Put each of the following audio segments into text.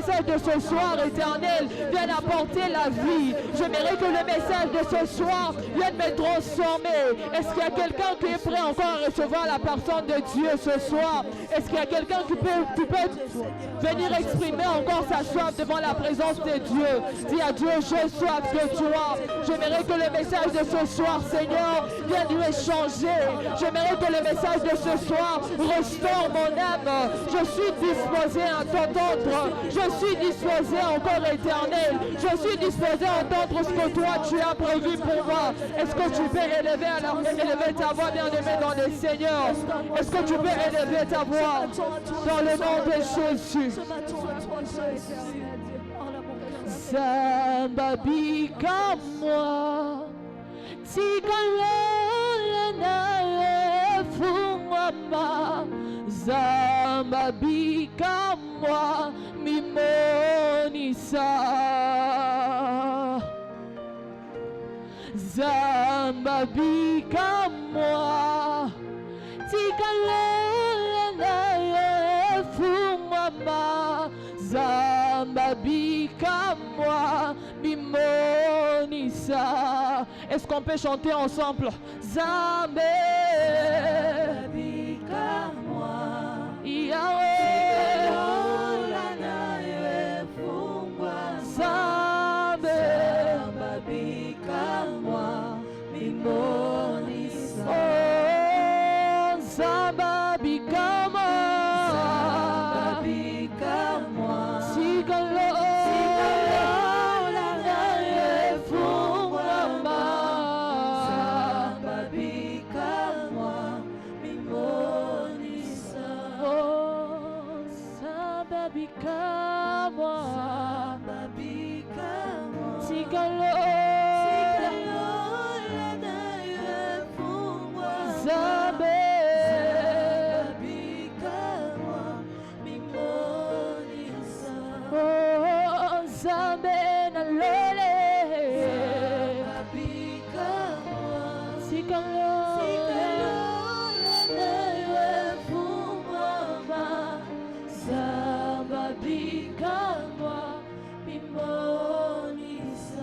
message de ce soir, éternel, vienne apporter la vie. J'aimerais que le message de ce soir vienne me transformer. Est-ce qu'il y a quelqu'un qui est prêt encore à recevoir la personne de Dieu ce soir? Est-ce qu'il y a quelqu'un qui peut venir exprimer encore sa soif devant la présence de Dieu? Dis à Dieu, j'ai soif de toi. J'aimerais que le message de ce soir, Seigneur, vienne lui changer. J'aimerais que le message de ce soir restaure mon âme. Je suis disposé à t'entendre. Je suis disposé encore, éternel. Je suis disposé à entendre ce que toi tu as prévu pour moi. Est-ce que tu peux élever ta voix, bien-aimé dans le Seigneur? Est-ce que tu peux élever ta voix dans le nom de Jésus? Zambabika moi, Tikalele nae fungama. Zambabika moi, mimonisa. Zambabika moi, Tikalele nae fungama. Zambabika moi, mimonisa. Est-ce qu'on peut chanter ensemble? Zambabika moi, Yahweh. Zambabika moi, mimonisa. Oh, Zambabika moi.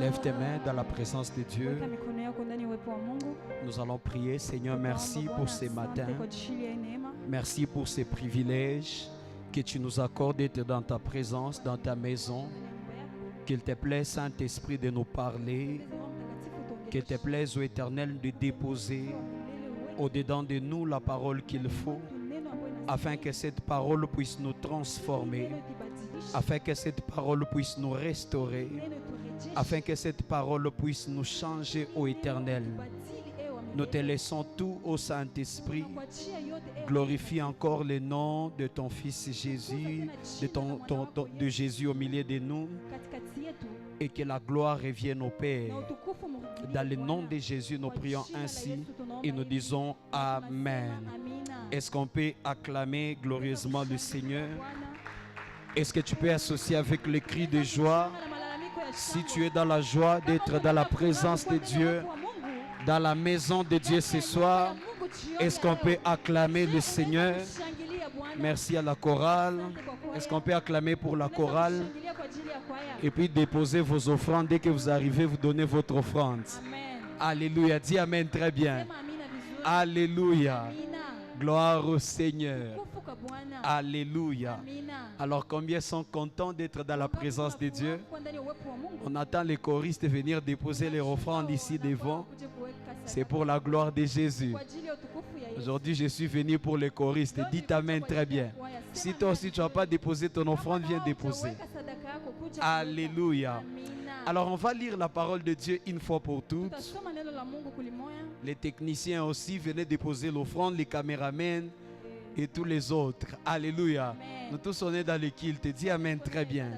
Lève tes mains dans la présence de Dieu. Nous allons prier. Seigneur, merci pour ces matins. Merci pour ces privilèges que tu nous accordes d'être dans ta présence, dans ta maison. Qu'il te plaise, Saint-Esprit, de nous parler. Qu'il te plaise, ô Éternel, de déposer au-dedans de nous la parole qu'il faut, afin que cette parole puisse nous transformer, afin que cette parole puisse nous restaurer, afin que cette parole puisse nous changer, ô Éternel. Nous te laissons tout, ô Saint-Esprit. Glorifie encore le nom de ton Fils Jésus, de Jésus au milieu de nous, et que la gloire revienne au Père. Dans le nom de Jésus, nous prions ainsi et nous disons Amen. Est-ce qu'on peut acclamer glorieusement le Seigneur? Est-ce que tu peux associer avec le cri de joie? Si tu es dans la joie d'être dans la présence de Dieu, dans la maison de Dieu ce soir, est-ce qu'on peut acclamer le Seigneur? Merci à la chorale. Est-ce qu'on peut acclamer pour la chorale? Et puis déposer vos offrandes. Dès que vous arrivez, vous donnez votre offrande. Alléluia. Dis Amen très bien. Alléluia. Gloire au Seigneur. Alléluia. Alors combien sont contents d'être dans la présence de Dieu? On attend les choristes venir déposer les offrandes ici devant. C'est pour la gloire de Jésus. Aujourd'hui, je suis venu pour les choristes. Dites Amen très bien. Si toi aussi tu n'as pas déposé ton offrande, viens déposer. Alléluia. Alors on va lire la parole de Dieu une fois pour toutes. Les techniciens aussi venaient déposer l'offrande, les caméramens et tous les autres. Alléluia. Nous tous on est dans le culte. Dis Amen très bien.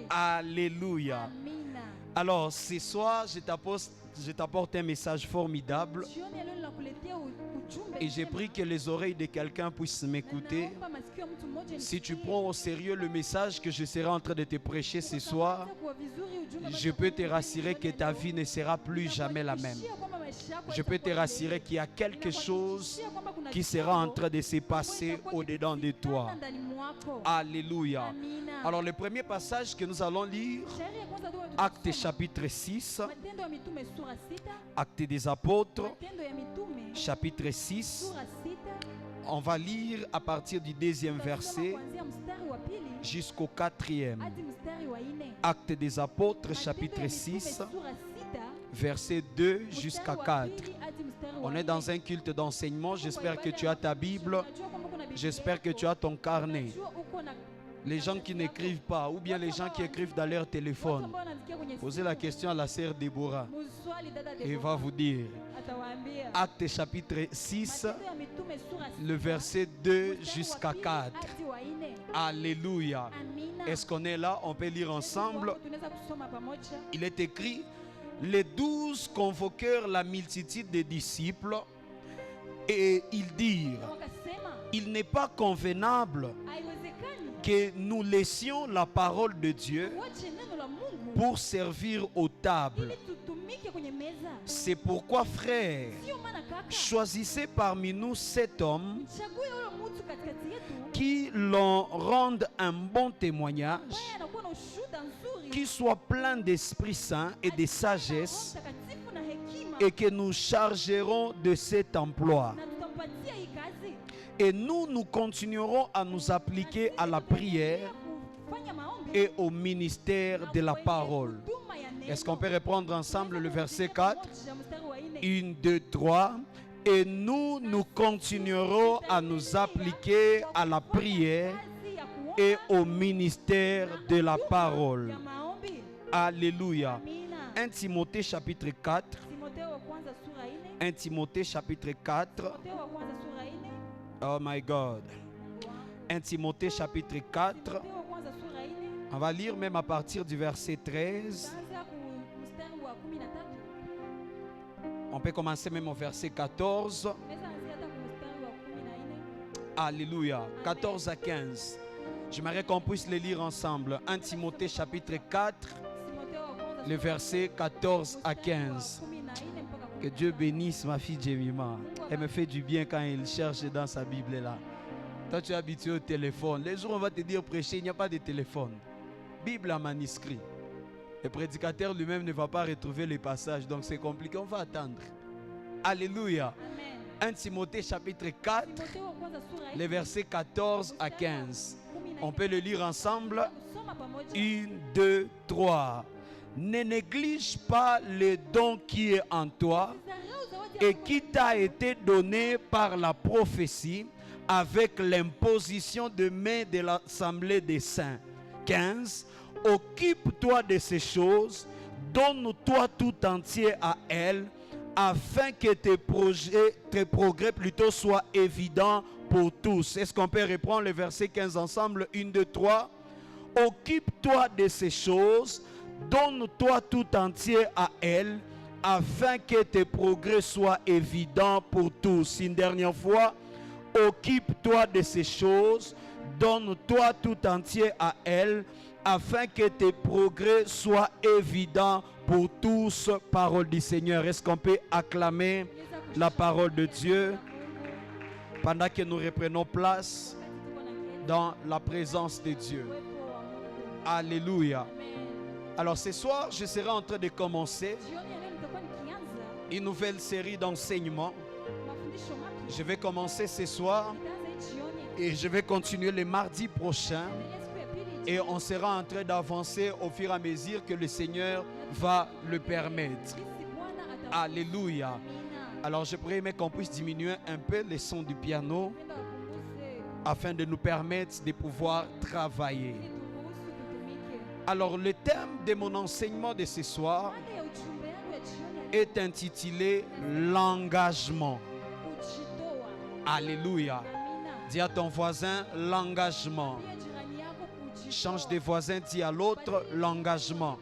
Alléluia. Alors ce soir, je t'apporte un message formidable Et j'ai pris que les oreilles de quelqu'un puissent m'écouter. Si tu prends au sérieux le message que je serai en train de te prêcher ce soir, je peux te rassurer que ta vie ne sera plus jamais la même. Je peux te rassurer qu'il y a quelque chose qui sera en train de se passer au-dedans de toi. Alléluia. Alors le premier passage que nous allons lire, Actes chapitre 6, Actes des apôtres, chapitre 6. On va lire à partir du 2e verset jusqu'au 4e. Actes des apôtres, chapitre 6, verset 2 jusqu'à 4. On est dans un culte d'enseignement. J'espère que tu as ta Bible. J'espère que tu as ton carnet. Les gens qui n'écrivent pas, ou bien les gens qui écrivent dans leur téléphone, posez la question à la sœur Déborah et il va vous dire. Actes chapitre 6, le verset 2 jusqu'à 4. Alléluia. Est-ce qu'on est là? On peut lire ensemble. Il est écrit: les 12 convoquèrent la multitude des disciples et ils dirent: il n'est pas convenable que nous laissions la parole de Dieu pour servir aux tables. C'est pourquoi, frères, choisissez parmi nous 7 hommes qui l'en rendent un bon témoignage, qui soient pleins d'Esprit Saint et de sagesse, et que nous chargerons de cet emploi. Et nous continuerons à nous appliquer à la prière et au ministère de la parole. Est-ce qu'on peut reprendre ensemble le verset 4? 1, 2, 3. Et nous continuerons à nous appliquer à la prière et au ministère de la parole. Alléluia. 1 Timothée chapitre 4. 1 Timothée chapitre 4. Oh my God. 1 Timothée chapitre 4. On va lire même à partir du verset 13. On peut commencer même au verset 14. Alléluia. 14 à 15. J'aimerais qu'on puisse les lire ensemble. 1 Timothée chapitre 4, le verset 14 à 15. Que Dieu bénisse ma fille Jemima. Elle me fait du bien quand elle cherche dans sa Bible là. Toi tu es habitué au téléphone. Les jours on va te dire prêcher, il n'y a pas de téléphone. Bible en manuscrit. Le prédicateur lui-même ne va pas retrouver les passages, donc c'est compliqué, on va attendre. Alléluia. Amen. 1 Timothée chapitre 4, les versets 14 à 15. On peut le lire ensemble. 1, 2, 3. Ne néglige pas le don qui est en toi et qui t'a été donné par la prophétie avec l'imposition de main de l'assemblée des saints. 15. Occupe-toi de ces choses, donne-toi tout entier à elles, afin que tes progrès plutôt soient évidents pour tous. Est-ce qu'on peut reprendre le verset 15 ensemble? 1, 2, 3. Occupe-toi de ces choses, donne-toi tout entier à elles, afin que tes progrès soient évidents pour tous. Une dernière fois. Occupe-toi de ces choses, donne-toi tout entier à elles, afin que tes progrès soient évidents pour tous. Parole du Seigneur. Est-ce qu'on peut acclamer la parole de Dieu pendant que nous reprenons place dans la présence de Dieu? Alléluia. Alors ce soir, je serai en train de commencer une nouvelle série d'enseignements. Je vais commencer ce soir et je vais continuer le mardi prochain. Et on sera en train d'avancer au fur et à mesure que le Seigneur va le permettre. Alléluia. Alors je prie qu'on puisse diminuer un peu le son du piano afin de nous permettre de pouvoir travailler. Alors le thème de mon enseignement de ce soir est intitulé l'engagement. Alléluia. Dis à ton voisin l'engagement. Change de voisin, dis à l'autre l'engagement.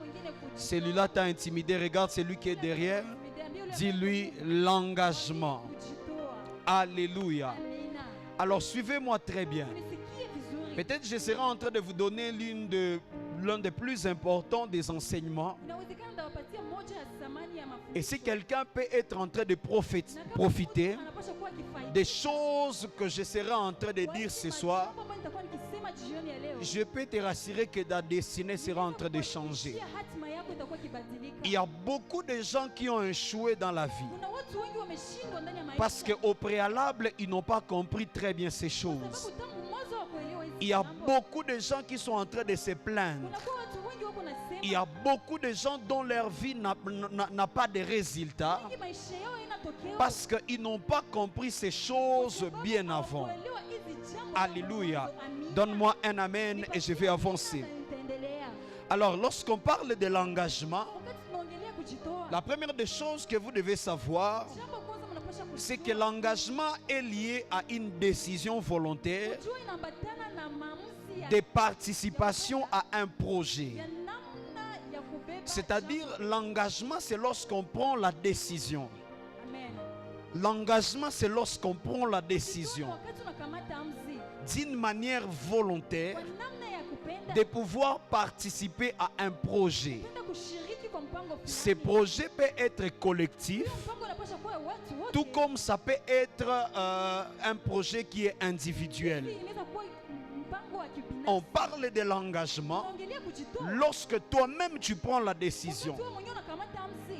Celui-là t'a intimidé, regarde celui qui est derrière. Dis-lui l'engagement. Alléluia. Alors suivez-moi très bien. Peut-être je serai en train de vous donner l'un des plus importants des enseignements. Et si quelqu'un peut être en train de profiter des choses que je serai en train de dire ce soir, je peux te rassurer que ta destinée sera en train de changer. Il y a beaucoup de gens qui ont échoué dans la vie parce qu'au préalable, ils n'ont pas compris très bien ces choses. Il y a beaucoup de gens qui sont en train de se plaindre. Il y a beaucoup de gens dont leur vie n'a pas de résultats parce qu'ils n'ont pas compris ces choses bien avant. Alléluia. Donne-moi un amen et je vais avancer. Alors, lorsqu'on parle de l'engagement, la première des choses que vous devez savoir, c'est que l'engagement est lié à une décision volontaire de participation à un projet. C'est-à-dire, l'engagement, c'est lorsqu'on prend la décision. L'engagement, c'est lorsqu'on prend la décision d'une manière volontaire de pouvoir participer à un projet. Ce projet peut être collectif, tout comme ça peut être un projet qui est individuel. On parle de l'engagement lorsque toi-même tu prends la décision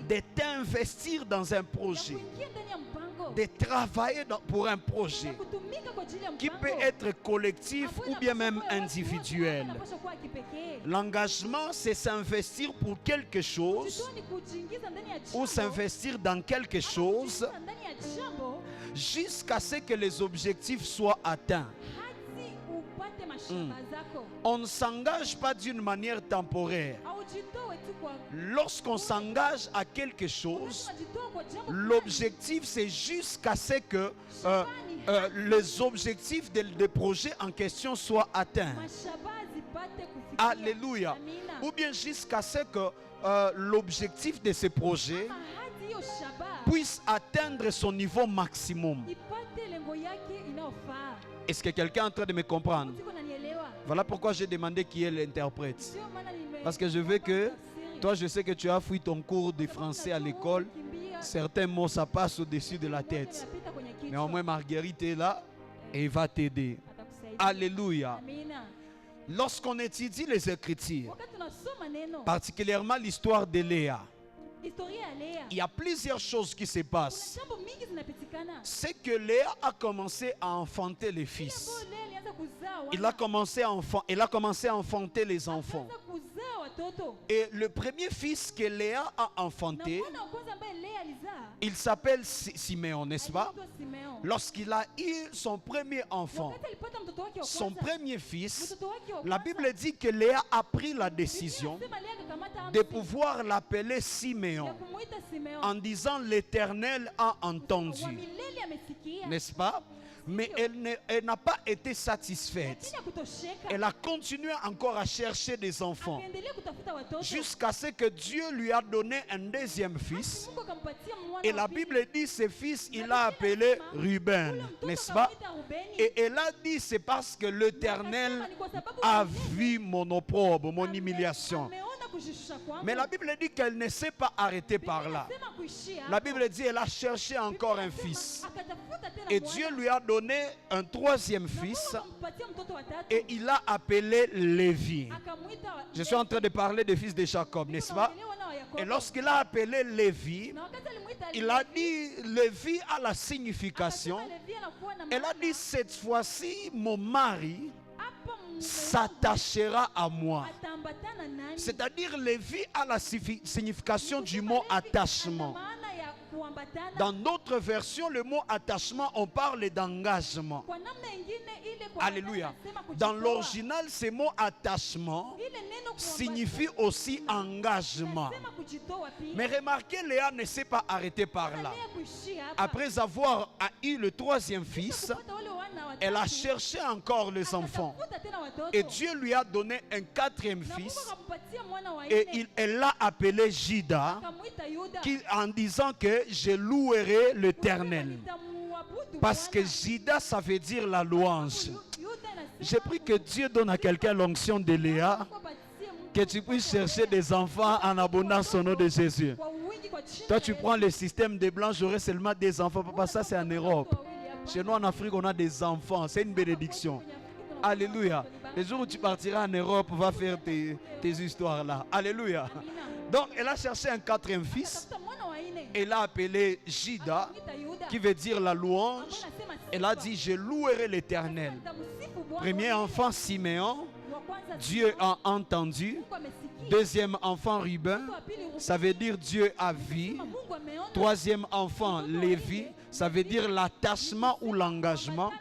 de t'investir dans un projet, de travailler pour un projet qui peut être collectif ou bien même individuel. L'engagement, c'est s'investir pour quelque chose ou s'investir dans quelque chose jusqu'à ce que les objectifs soient atteints. On ne s'engage pas d'une manière temporaire. Lorsqu'on s'engage à quelque chose, l'objectif c'est jusqu'à ce que les objectifs des projets en question soient atteints. Alléluia. Ou bien jusqu'à ce que l'objectif de ce projet puisse atteindre son niveau maximum. Est-ce que quelqu'un est en train de me comprendre? Voilà pourquoi j'ai demandé qui est l'interprète. Parce que je veux que, toi je sais que tu as fui ton cours de français à l'école. Certains mots ça passe au-dessus de la tête. Mais au moins Marguerite est là et va t'aider. Alléluia. Lorsqu'on étudie les Écritures, particulièrement l'histoire de Léa, il y a plusieurs choses qui se passent. C'est que Léa a commencé à enfanter les fils. Elle a commencé à enfanter les enfants. Et le premier fils que Léa a enfanté, il s'appelle Siméon, n'est-ce pas? Lorsqu'il a eu son premier enfant, son premier fils, la Bible dit que Léa a pris la décision de pouvoir l'appeler Siméon en disant l'Éternel a entendu, n'est-ce pas? Mais elle n'a pas été satisfaite. Elle a continué encore à chercher des enfants jusqu'à ce que Dieu lui a donné un deuxième fils. Et la Bible dit ce fils, il l'a appelé Ruben, n'est-ce pas? Et elle a dit c'est parce que l'Éternel a vu mon opprobre, mon humiliation. Mais la Bible dit qu'elle ne s'est pas arrêtée par là. La Bible dit qu'elle a cherché encore un fils. Et Dieu lui a donné un troisième fils. Et il l'a appelé Lévi. Je suis en train de parler des fils de Jacob, n'est-ce pas? Et lorsqu'il a appelé Lévi, il a dit, Lévi a la signification. Elle a dit, cette fois-ci, mon mari s'attachera à moi. C'est-à-dire, Lévi a la signification du mot attachement. Dans d'autres versions, le mot attachement, on parle d'engagement. Alléluia. Dans l'original, ce mot attachement signifie aussi engagement. Mais remarquez, Léa ne s'est pas arrêtée par là. Après avoir eu le troisième fils, elle a cherché encore les enfants. Et Dieu lui a donné un quatrième fils. Et elle l'a appelé Juda, en disant que je louerai l'Éternel. Parce que Jida, ça veut dire la louange. J'ai pris que Dieu donne à quelqu'un l'onction de Léa, que tu puisses chercher des enfants en abondance au nom de Jésus. Toi, tu prends le système des blancs, j'aurai seulement des enfants. Papa, ça c'est en Europe. Chez nous en Afrique, on a des enfants. C'est une bénédiction. Alléluia. Les jours où tu partiras en Europe, va faire tes histoires là. Alléluia. Donc, elle a cherché un quatrième fils. Elle a appelé Jida, qui veut dire la louange. Elle a dit, je louerai l'Éternel. Premier enfant, Siméon. Dieu a entendu. Deuxième enfant, Ruben. Ça veut dire Dieu a vu. Troisième enfant, Lévi. Ça veut dire l'attachement ou l'engagement.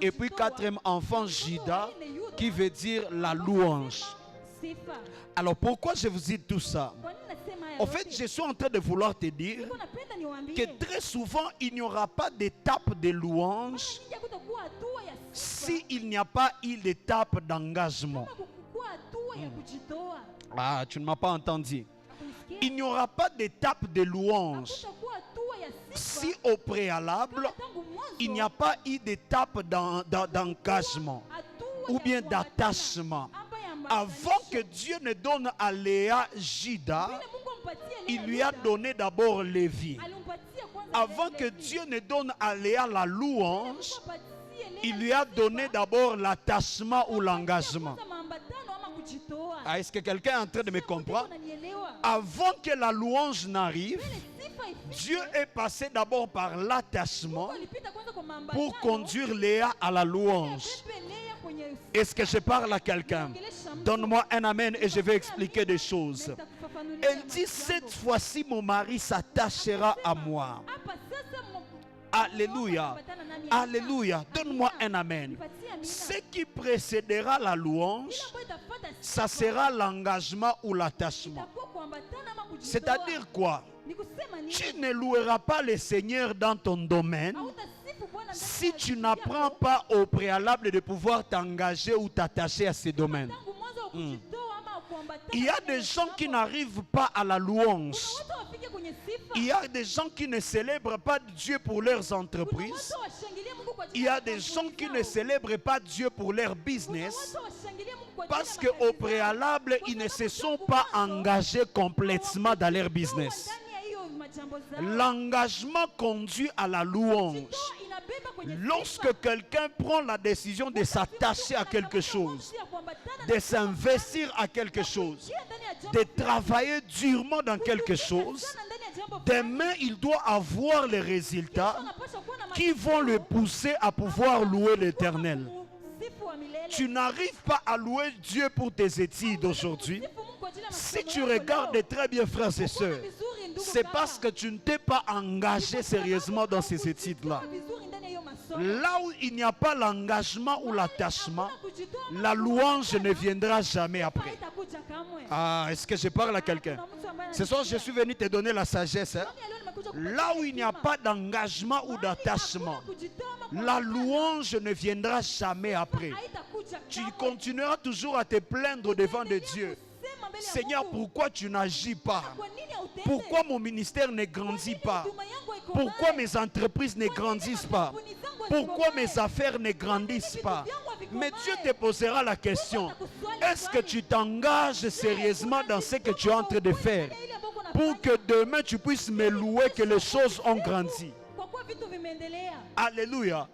Et puis quatrième enfant, Jida, qui veut dire la louange. Alors pourquoi je vous dis tout ça? En fait, je suis en train de vouloir te dire que très souvent, il n'y aura pas d'étape de louange s'il n'y a pas eu d'étape d'engagement. Ah, tu ne m'as pas entendu. Il n'y aura pas d'étape de louange si au préalable, il n'y a pas eu d'étape d'engagement ou bien d'attachement. Avant que Dieu ne donne à Léa Jida, il lui a donné d'abord Lévi. Avant que Dieu ne donne à Léa la louange, il lui a donné d'abord l'attachement ou l'engagement. Ah, est-ce que quelqu'un est en train de me comprendre? Avant que la louange n'arrive, Dieu est passé d'abord par l'attachement pour conduire Léa à la louange. Est-ce que je parle à quelqu'un? Donne-moi un amen et je vais expliquer des choses. Elle dit, cette fois-ci mon mari s'attachera à moi. Alléluia. Alléluia. Donne-moi un amen. Ce qui précédera la louange, ça sera l'engagement ou l'attachement. C'est-à-dire quoi? Tu ne loueras pas le Seigneur dans ton domaine si tu n'apprends pas au préalable de pouvoir t'engager ou t'attacher à ce domaine. Il y a des gens qui n'arrivent pas à la louange. Il y a des gens qui ne célèbrent pas Dieu pour leurs entreprises. Il y a des gens qui ne célèbrent pas Dieu pour leur business parce qu'au préalable, ils ne se sont pas engagés complètement dans leur business. L'engagement conduit à la louange. Lorsque quelqu'un prend la décision de s'attacher à quelque chose, de s'investir à quelque chose, de travailler durement dans quelque chose, demain il doit avoir les résultats qui vont le pousser à pouvoir louer l'Éternel. Tu n'arrives pas à louer Dieu pour tes études aujourd'hui. Si tu regardes très bien, frères et sœurs, c'est parce que tu ne t'es pas engagé sérieusement dans ces études-là. Là où il n'y a pas l'engagement ou l'attachement, la louange ne viendra jamais après. Ah, est-ce que je parle à quelqu'un? Ce soir, je suis venu te donner la sagesse. Hein? Là où il n'y a pas d'engagement ou d'attachement, la louange ne viendra jamais après. Tu continueras toujours à te plaindre devant de Dieu. Seigneur, pourquoi tu n'agis pas? Pourquoi mon ministère ne grandit pas? Pourquoi mes entreprises ne grandissent pas? Pourquoi mes affaires ne grandissent pas? Mais Dieu te posera la question. Est-ce que tu t'engages sérieusement dans ce que tu es en train de faire pour que demain tu puisses me louer que les choses ont grandi? Alléluia.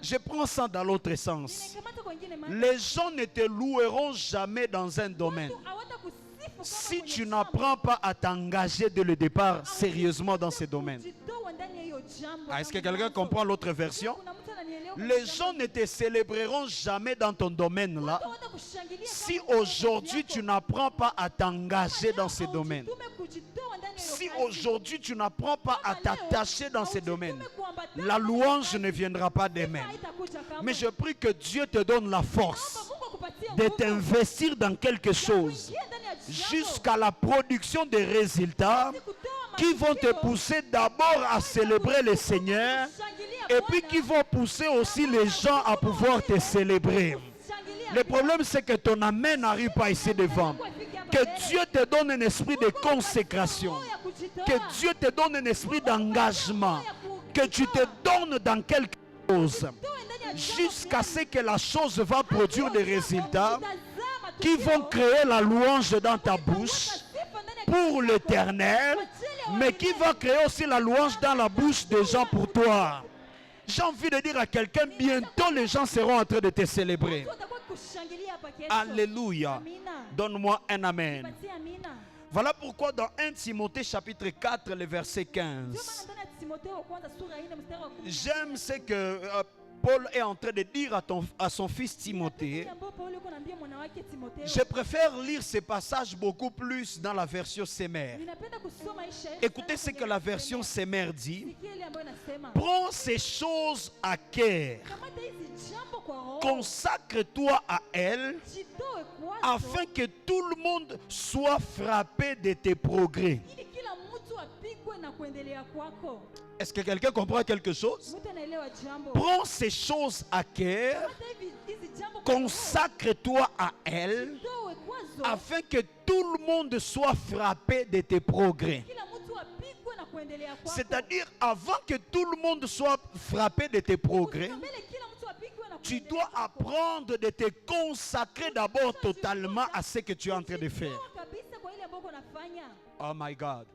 Je prends ça dans l'autre sens. Les gens ne te loueront jamais dans un domaine si tu n'apprends pas à t'engager dès le départ sérieusement dans ce domaine. Est-ce que quelqu'un comprend l'autre version? Les gens ne te célébreront jamais dans ton domaine là si aujourd'hui tu n'apprends pas à t'engager dans ce domaine. Si aujourd'hui tu n'apprends pas à t'attacher dans ce domaine, la louange ne viendra pas demain. Mais je prie que Dieu te donne la force de t'investir dans quelque chose jusqu'à la production des résultats qui vont te pousser d'abord à célébrer le Seigneur et puis qui vont pousser aussi les gens à pouvoir te célébrer. Le problème, c'est que ton amen n'arrive pas ici devant. Que Dieu te donne un esprit de consécration. Que Dieu te donne un esprit d'engagement. que tu te donnes dans quelque chose jusqu'à ce que la chose va produire des résultats qui vont créer la louange dans ta bouche pour l'Éternel, mais qui va créer aussi la louange dans la bouche des gens pour toi. J'ai envie de dire à quelqu'un, bientôt les gens seront en train de te célébrer. Alléluia. Donne-moi un amen. Voilà pourquoi dans 1 Timothée chapitre 4, le verset 15, j'aime ce que Paul est en train de dire à son fils Timothée. Je préfère lire ces passages beaucoup plus dans la version Semer. Écoutez ce que la version Semer dit. Prends ces choses à cœur. Consacre-toi à elles afin que tout le monde soit frappé de tes progrès. Est-ce que quelqu'un comprend quelque chose? Prends ces choses à cœur, consacre-toi à elles, afin que tout le monde soit frappé de tes progrès. C'est-à-dire, avant que tout le monde soit frappé de tes progrès, tu dois apprendre de te consacrer d'abord totalement à ce que tu es en train de faire. Oh my God.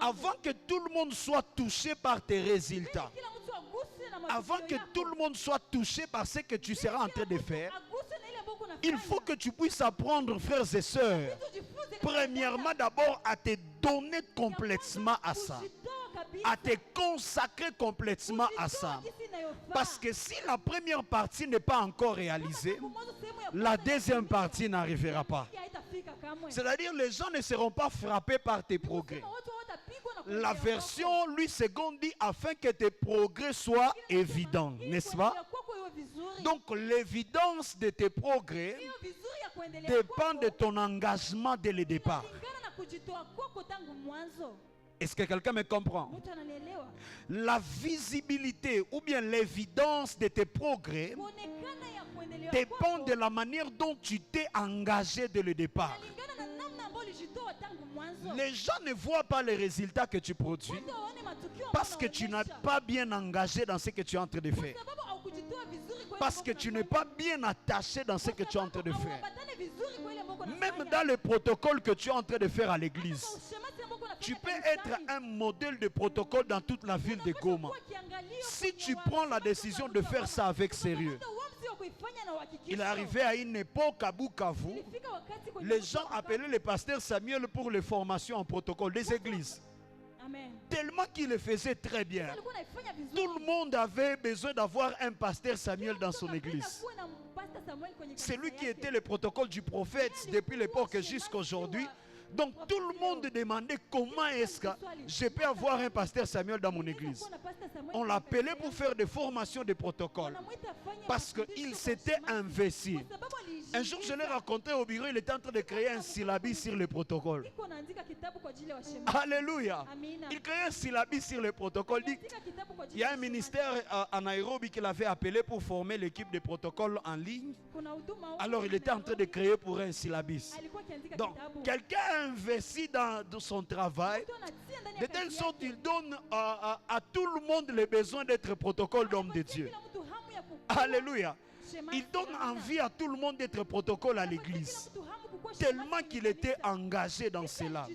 Avant que tout le monde soit touché par tes résultats, avant que tout le monde soit touché par ce que tu seras en train de faire, il faut que tu puisses apprendre, frères et sœurs, premièrement d'abord à te donner complètement à ça, à te consacrer complètement à ça. Parce que si la première partie n'est pas encore réalisée, la deuxième partie n'arrivera pas. C'est-à-dire les gens ne seront pas frappés par tes progrès. La version lui seconde dit afin que tes progrès soient évidents, n'est-ce pas? Donc l'évidence de tes progrès dépend de ton engagement dès le départ. Est-ce que quelqu'un me comprend? La visibilité ou bien l'évidence de tes progrès dépend de la manière dont tu t'es engagé dès le départ. Les gens ne voient pas les résultats que tu produis parce que tu n'es pas bien engagé dans ce que tu es en train de faire. Parce que tu n'es pas bien attaché dans ce que tu es en train de faire. Même dans le protocole que tu es en train de faire à l'église, tu peux être un modèle de protocole dans toute la ville de Goma. Si tu prends la décision de faire ça avec sérieux. Il est arrivé à une époque à Bukavu, les gens appelaient le pasteur Samuel pour les formations en protocole des églises. Tellement qu'il le faisait très bien. Tout le monde avait besoin d'avoir un pasteur Samuel dans son église. C'est lui qui était le protocole du prophète depuis l'époque jusqu'à aujourd'hui. Donc tout le monde demandait comment est-ce que je peux avoir un pasteur Samuel dans mon église. On l'appelait pour faire des formations de protocole parce qu'il s'était investi. Un jour je l'ai raconté au bureau, il était en train de créer un syllabus sur les protocoles. Alléluia. Il créait un syllabus sur les protocoles. Il y a un ministère à Nairobi qu'il avait appelé pour former l'équipe de protocoles en ligne. Alors il était en train de créer pour un syllabus. Donc quelqu'un a investi dans son travail de telle sorte qu'il donne à tout le monde le besoin d'être protocole d'homme de Dieu. Alléluia. Il donne envie à tout le monde d'être protocole à l'église. Tellement qu'il était engagé dans cela.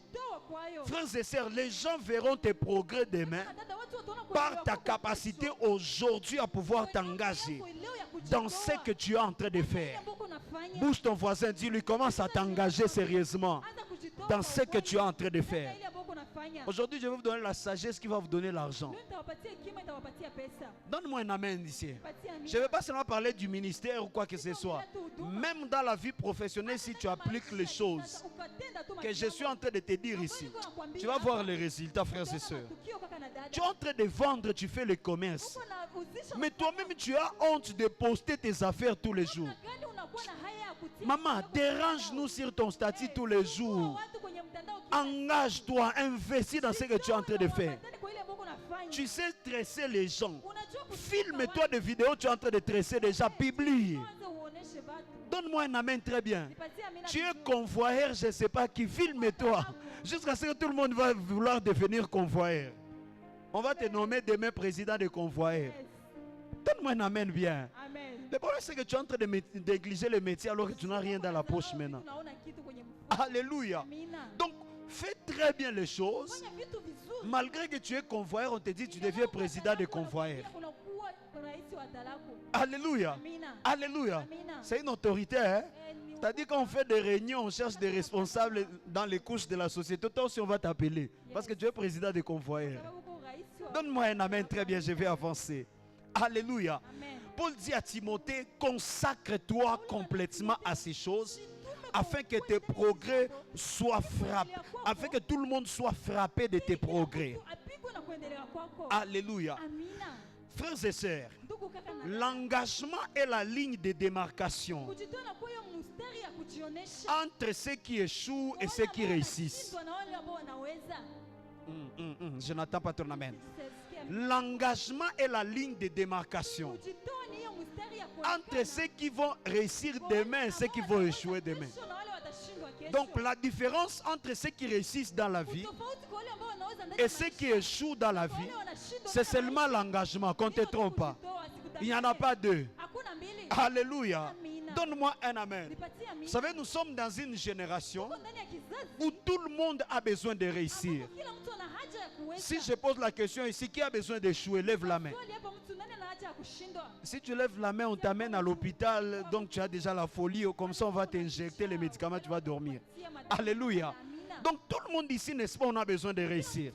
Frères et sœurs, les gens verront tes progrès demain par ta capacité aujourd'hui à pouvoir t'engager dans ce que tu es en train de faire. Bouge ton voisin, dis-lui, commence à t'engager sérieusement dans ce que tu es en train de faire. Aujourd'hui, je vais vous donner la sagesse qui va vous donner l'argent. Donne-moi un amen ici. Je ne vais pas seulement parler du ministère ou quoi que ce soit. Même dans la vie professionnelle, si tu appliques les choses que je suis en train de te dire ici, tu vas voir les résultats, frères et sœurs. Tu es en train de vendre, tu fais le commerce. Mais toi-même, tu as honte de poster tes affaires tous les jours. Maman, dérange-nous sur ton statut tous les jours. Engage-toi, investis dans ce que tu es en train de faire. Tu sais tresser les gens. Filme-toi des vidéos, tu es en train de tresser déjà, publie. Donne-moi un amen très bien. Tu es convoyeur, je ne sais pas qui, filme-toi. Jusqu'à ce que tout le monde va vouloir devenir convoyeur. On va te nommer demain président de convoyeur. Donne-moi un amen bien. Amen. Le problème, c'est que tu es en train de négliger le métier alors que tu n'as rien dans la poche maintenant. Alléluia. Donc, fais très bien les choses. Malgré que tu es convoyeur, on te dit que tu deviens président de convoyeur. Alléluia. Alléluia. C'est une autorité. Hein? C'est-à-dire qu'on fait des réunions, on cherche des responsables dans les couches de la société. Toi aussi, on va t'appeler. Parce que tu es président de convoyeur. Donne-moi un amen. Très bien, je vais avancer. Alléluia. Paul dit à Timothée, consacre-toi complètement à ces choses afin que tes progrès soient frappés, afin que tout le monde soit frappé de tes progrès. Alléluia. Frères et sœurs, l'engagement est la ligne de démarcation entre ceux qui échouent et ceux qui réussissent. Je n'attends pas ton amen. L'engagement est la ligne de démarcation entre ceux qui vont réussir demain et ceux qui vont échouer demain. Donc la différence entre ceux qui réussissent dans la vie et ceux qui échouent dans la vie, c'est seulement l'engagement, qu'on ne te trompe pas. Il n'y en a pas deux. Alléluia. Donne-moi un amen. Vous savez, nous sommes dans une génération où tout le monde a besoin de réussir. Si je pose la question ici, qui a besoin d'échouer? Lève la main. Si tu lèves la main, on t'amène à l'hôpital, donc tu as déjà la folie, comme ça on va t'injecter les médicaments, tu vas dormir. Alléluia. Donc tout le monde ici, n'est-ce pas, on a besoin de réussir.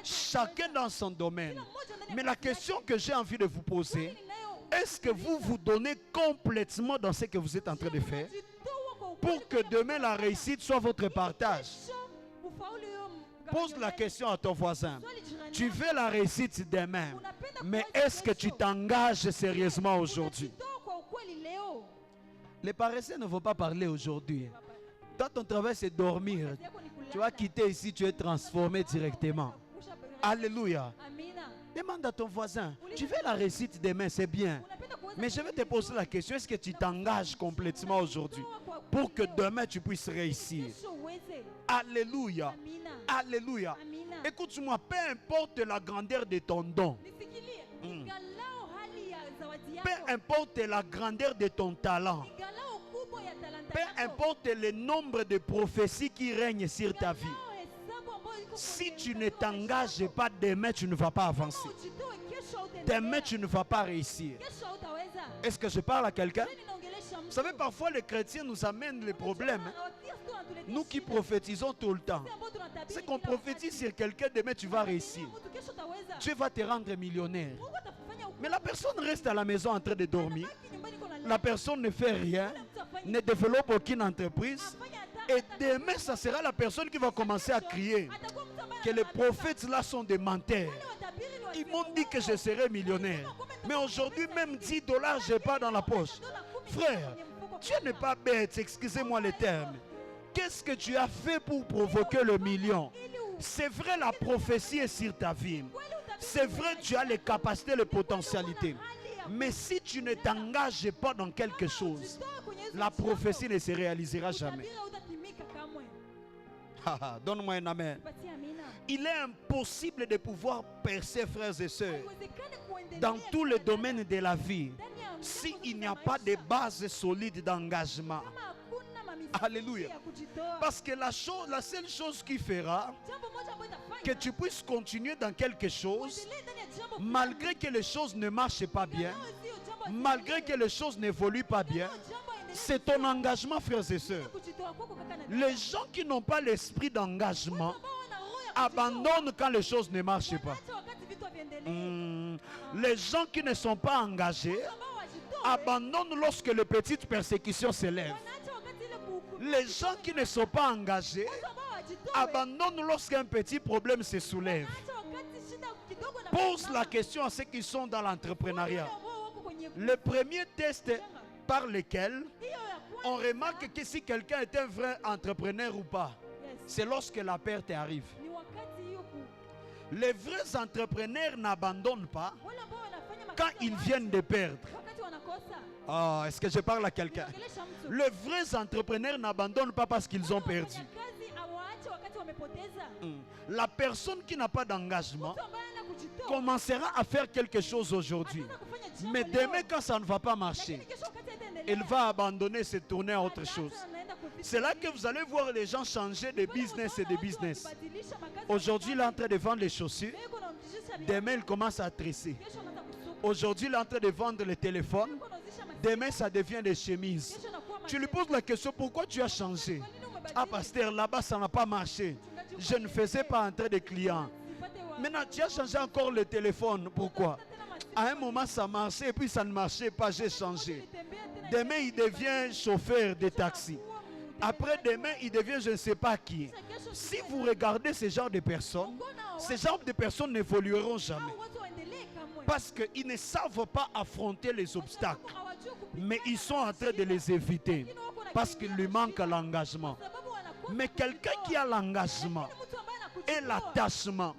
Chacun dans son domaine. Mais la question que j'ai envie de vous poser, est-ce que vous vous donnez complètement dans ce que vous êtes en train de faire pour que demain la réussite soit votre partage? Pose la question à ton voisin. Tu veux la réussite demain, mais est-ce que tu t'engages sérieusement aujourd'hui? Les paresseux ne vont pas parler aujourd'hui. Toi, ton travail, c'est dormir. Tu vas quitter ici, tu es transformé directement. Alléluia. Demande à ton voisin, tu veux la réussite demain, c'est bien. Mais je vais te poser la question, est-ce que tu t'engages complètement aujourd'hui pour que demain tu puisses réussir? Alléluia. Alléluia. Écoute-moi, peu importe la grandeur de ton don, peu importe la grandeur de ton talent, peu importe le nombre de prophéties qui règnent sur ta vie, si tu ne t'engages pas demain, tu ne vas pas avancer. Demain, tu ne vas pas réussir. Est-ce que je parle à quelqu'un? Vous savez, parfois les chrétiens nous amènent les problèmes. Nous qui prophétisons tout le temps, c'est qu'on prophétise sur quelqu'un, demain tu vas réussir. Dieu va te rendre millionnaire. Mais la personne reste à la maison en train de dormir. La personne ne fait rien, ne développe aucune entreprise. Et demain, ça sera la personne qui va commencer à crier que les prophètes là sont des menteurs. Ils m'ont dit que je serais millionnaire. Mais aujourd'hui, même 10 $, je n'ai pas dans la poche. Frère, Dieu n'est pas bête, excusez-moi les termes. Qu'est-ce que tu as fait pour provoquer le million? C'est vrai, la prophétie est sur ta vie. C'est vrai, tu as les capacités, les potentialités. Mais si tu ne t'engages pas dans quelque chose, la prophétie ne se réalisera jamais. Donne-moi un amen. Il est impossible de pouvoir percer, frères et sœurs, dans tous les domaines de la vie, s'il n'y a pas de base solide d'engagement. Alléluia. Parce que la seule chose qui fera que tu puisses continuer dans quelque chose, malgré que les choses ne marchent pas bien, malgré que les choses n'évoluent pas bien, c'est ton engagement, frères et sœurs. Les gens qui n'ont pas l'esprit d'engagement abandonnent quand les choses ne marchent pas. Les gens qui ne sont pas engagés abandonnent lorsque les petites persécutions s'élèvent. Les gens qui ne sont pas engagés abandonnent lorsqu'un petit problème se soulève. Pose la question à ceux qui sont dans l'entrepreneuriat. Le premier test par lequel on remarque que si quelqu'un est un vrai entrepreneur ou pas, c'est lorsque la perte arrive. Les vrais entrepreneurs n'abandonnent pas quand ils viennent de perdre. Ah, est-ce que je parle à quelqu'un? Les vrais entrepreneurs n'abandonnent pas parce qu'ils ont perdu. La personne qui n'a pas d'engagement commencera à faire quelque chose aujourd'hui. Mais demain, quand ça ne va pas marcher, elle va abandonner, se tourner à autre chose. C'est là que vous allez voir les gens changer de business et de business. Aujourd'hui, il est en train de vendre les chaussures. Demain, il commence à tresser. Aujourd'hui, il est en train de vendre les téléphones. Demain, ça devient des chemises. Tu lui poses la question, pourquoi tu as changé? Ah, pasteur, là-bas, ça n'a pas marché. Je ne faisais pas entrer des clients. Maintenant, tu as changé encore le téléphone. Pourquoi? À un moment, ça marchait et puis ça ne marchait pas. J'ai changé. Demain, il devient chauffeur de taxi. Après demain, il devient je ne sais pas qui. Si vous regardez ce genre de personnes n'évolueront jamais. Parce qu'ils ne savent pas affronter les obstacles. Mais ils sont en train de les éviter. Parce qu'il lui manque l'engagement. Mais quelqu'un qui a l'engagement et l'attachement,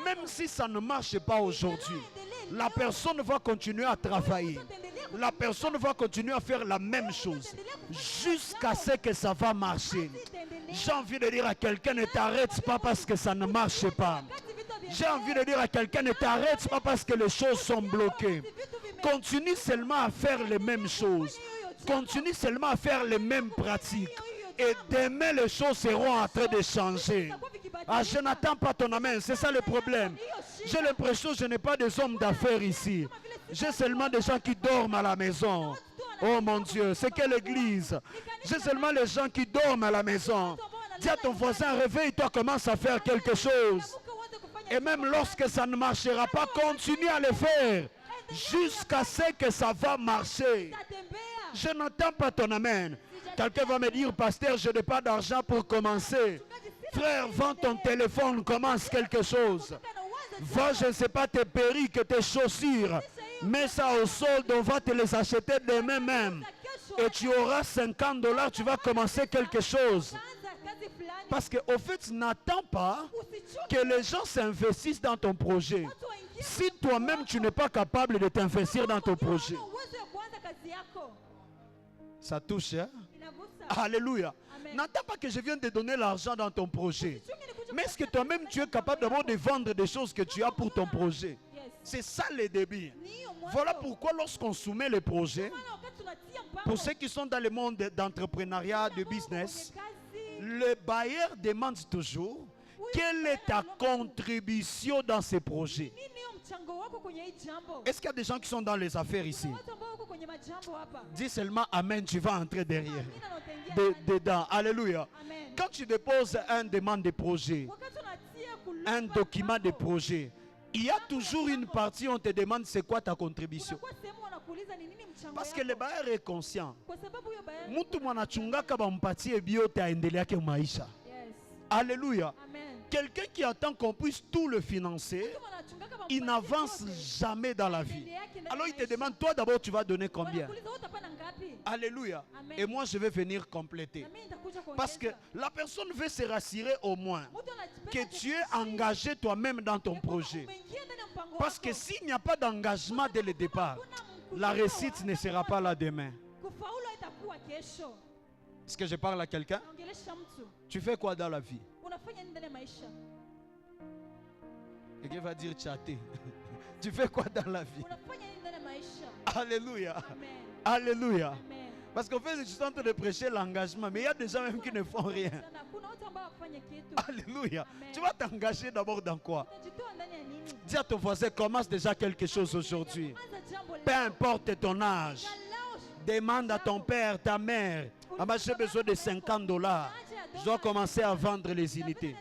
même si ça ne marche pas aujourd'hui, la personne va continuer à travailler. La personne va continuer à faire la même chose jusqu'à ce que ça va marcher. J'ai envie de dire à quelqu'un, ne t'arrête pas parce que ça ne marche pas. J'ai envie de dire à quelqu'un, ne t'arrête pas parce que les choses sont bloquées. Continue seulement à faire les mêmes choses. Continue seulement à faire les mêmes pratiques. Et demain, les choses seront en train de changer. Ah, je n'attends pas ton amen, c'est ça le problème. J'ai l'impression que je n'ai pas des hommes d'affaires ici. J'ai seulement des gens qui dorment à la maison. Oh mon Dieu, c'est quelle église? J'ai seulement les gens qui dorment à la maison. Dis à ton voisin, réveille-toi, commence à faire quelque chose. Et même lorsque ça ne marchera pas, continue à le faire. Jusqu'à ce que ça va marcher. Je n'entends pas ton amen. Quelqu'un va me dire, pasteur, je n'ai pas d'argent pour commencer. Frère, vends ton téléphone, commence quelque chose. Va, je ne sais pas, tes perruques, tes chaussures. Mets ça au solde, on va te les acheter demain même. Et tu auras $50, tu vas commencer quelque chose. Parce qu'au fait, n'attends pas que les gens s'investissent dans ton projet. Si toi-même, tu n'es pas capable de t'investir dans ton projet. Ça touche, hein? Alléluia. N'attends pas que je vienne te donner l'argent dans ton projet. Mais est-ce que toi-même tu es capable d'abord de vendre des choses que tu as pour ton projet? C'est ça le débit. Voilà pourquoi lorsqu'on soumet les projets, pour ceux qui sont dans le monde d'entrepreneuriat, de business, le bailleur demande toujours quelle est ta contribution dans ces projets. Est-ce qu'il y a des gens qui sont dans les affaires ici? Dis seulement Amen, tu vas entrer derrière. Dedans. Alléluia. Quand tu déposes un demande de projet, un document de projet, il y a toujours une partie où on te demande c'est quoi ta contribution. Parce que le bailleur est conscient. Alléluia. Quelqu'un qui attend qu'on puisse tout le financer, il n'avance jamais dans la vie. Alors il te demande, toi d'abord tu vas donner combien? Alléluia. Et moi je vais venir compléter. Parce que la personne veut se rassurer au moins que tu es engagé toi-même dans ton projet. Parce que s'il n'y a pas d'engagement dès le départ, la réussite ne sera pas là demain. Est-ce que je parle à quelqu'un? Tu fais quoi dans la vie? Et qui va dire chatter? Tu fais quoi dans la vie? Alléluia. Alléluia. Parce qu'en fait, je suis en train de prêcher l'engagement, mais il y a des gens même qui ne font rien. Alléluia. Tu vas t'engager d'abord dans quoi? Dis à ton voisin, commence déjà quelque chose aujourd'hui. Peu importe ton âge. Demande à ton père, ta mère. Ah bah, j'ai besoin de $50. Je dois commencer à vendre les unités.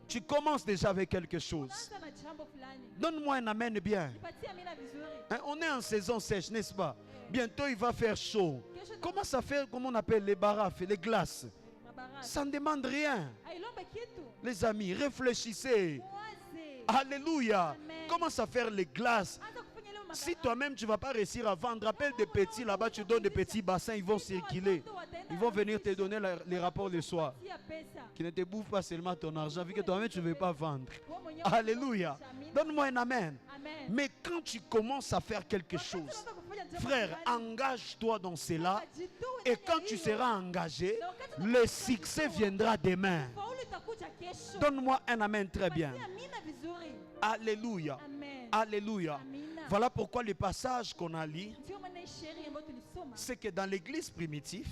Tu commences déjà avec quelque chose. Donne-moi un amen bien. Hein, on est en saison sèche, n'est-ce pas? Bientôt il va faire chaud. Comment ça fait, comment on appelle les barafes, les glaces? Ça ne demande rien. Les amis, réfléchissez. Alléluia. Commence à faire les glaces. Si toi-même tu ne vas pas réussir à vendre, appelle des petits là-bas, tu donnes des petits bassins, ils vont circuler. Ils vont venir te donner les rapports le soir. Qui ne te bouffent pas seulement ton argent, vu que toi-même tu ne veux pas vendre. Alléluia. Donne-moi un amen. Mais quand tu commences à faire quelque chose, frère, engage-toi dans cela. Et quand tu seras engagé, le succès viendra demain. Donne-moi un amen très bien. Alléluia. Alléluia. Voilà pourquoi le passage qu'on a lu, c'est que dans l'église primitive,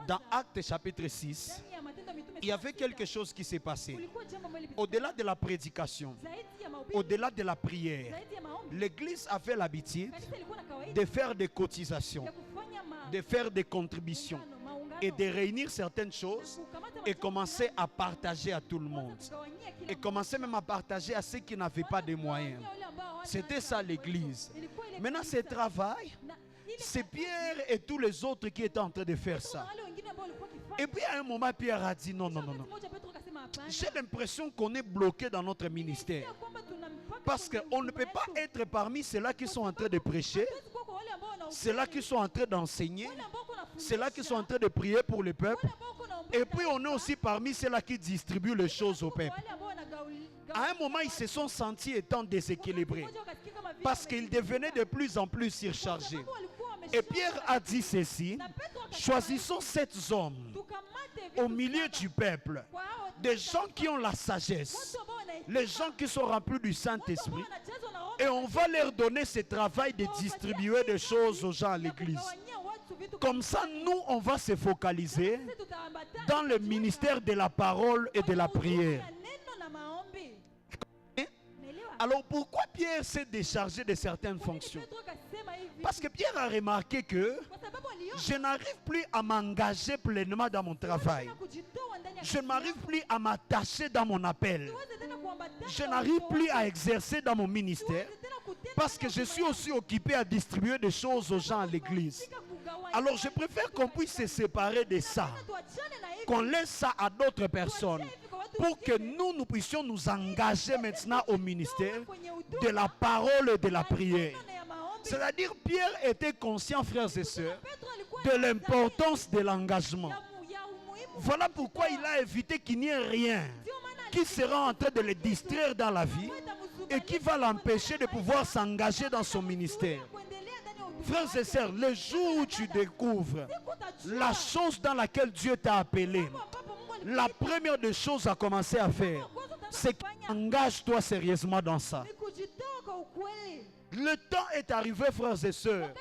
dans Actes chapitre 6, il y avait quelque chose qui s'est passé. Au-delà de la prédication, au-delà de la prière, l'église avait l'habitude de faire des cotisations, de faire des contributions et de réunir certaines choses et commencer à partager à tout le monde. Et commencer même à partager à ceux qui n'avaient pas de moyens. C'était ça l'église. Maintenant, ce travail, c'est Pierre et tous les autres qui étaient en train de faire ça. Et puis à un moment, Pierre a dit non, non, non, non. J'ai l'impression qu'on est bloqué dans notre ministère. Parce qu'on ne peut pas être parmi ceux-là qui sont en train de prêcher, ceux-là qui sont en train d'enseigner, ceux-là qui sont en train de prier pour le peuple. Et puis on est aussi parmi ceux-là qui distribuent les choses au peuple. À un moment, ils se sont sentis étant déséquilibrés parce qu'ils devenaient de plus en plus surchargés. Et Pierre a dit ceci: choisissons 7 hommes au milieu du peuple, des gens qui ont la sagesse, les gens qui sont remplis du Saint-Esprit, et on va leur donner ce travail de distribuer des choses aux gens à l'église. Comme ça, nous, on va se focaliser dans le ministère de la parole et de la prière. Alors pourquoi Pierre s'est déchargé de certaines fonctions? Parce que Pierre a remarqué que je n'arrive plus à m'engager pleinement dans mon travail. Je n'arrive plus à m'attacher dans mon appel. Je n'arrive plus à exercer dans mon ministère parce que je suis aussi occupé à distribuer des choses aux gens à l'église. Alors je préfère qu'on puisse se séparer de ça, qu'on laisse ça à d'autres personnes, pour que nous puissions nous engager maintenant au ministère de la parole et de la prière. C'est-à-dire, Pierre était conscient, frères et sœurs, de l'importance de l'engagement. Voilà pourquoi il a évité qu'il n'y ait rien qui sera en train de le distraire dans la vie et qui va l'empêcher de pouvoir s'engager dans son ministère. Frères et sœurs, le jour où tu découvres la chose dans laquelle Dieu t'a appelé, la première des choses à commencer à faire, c'est qu'engage-toi sérieusement dans ça. Le temps est arrivé, frères et sœurs,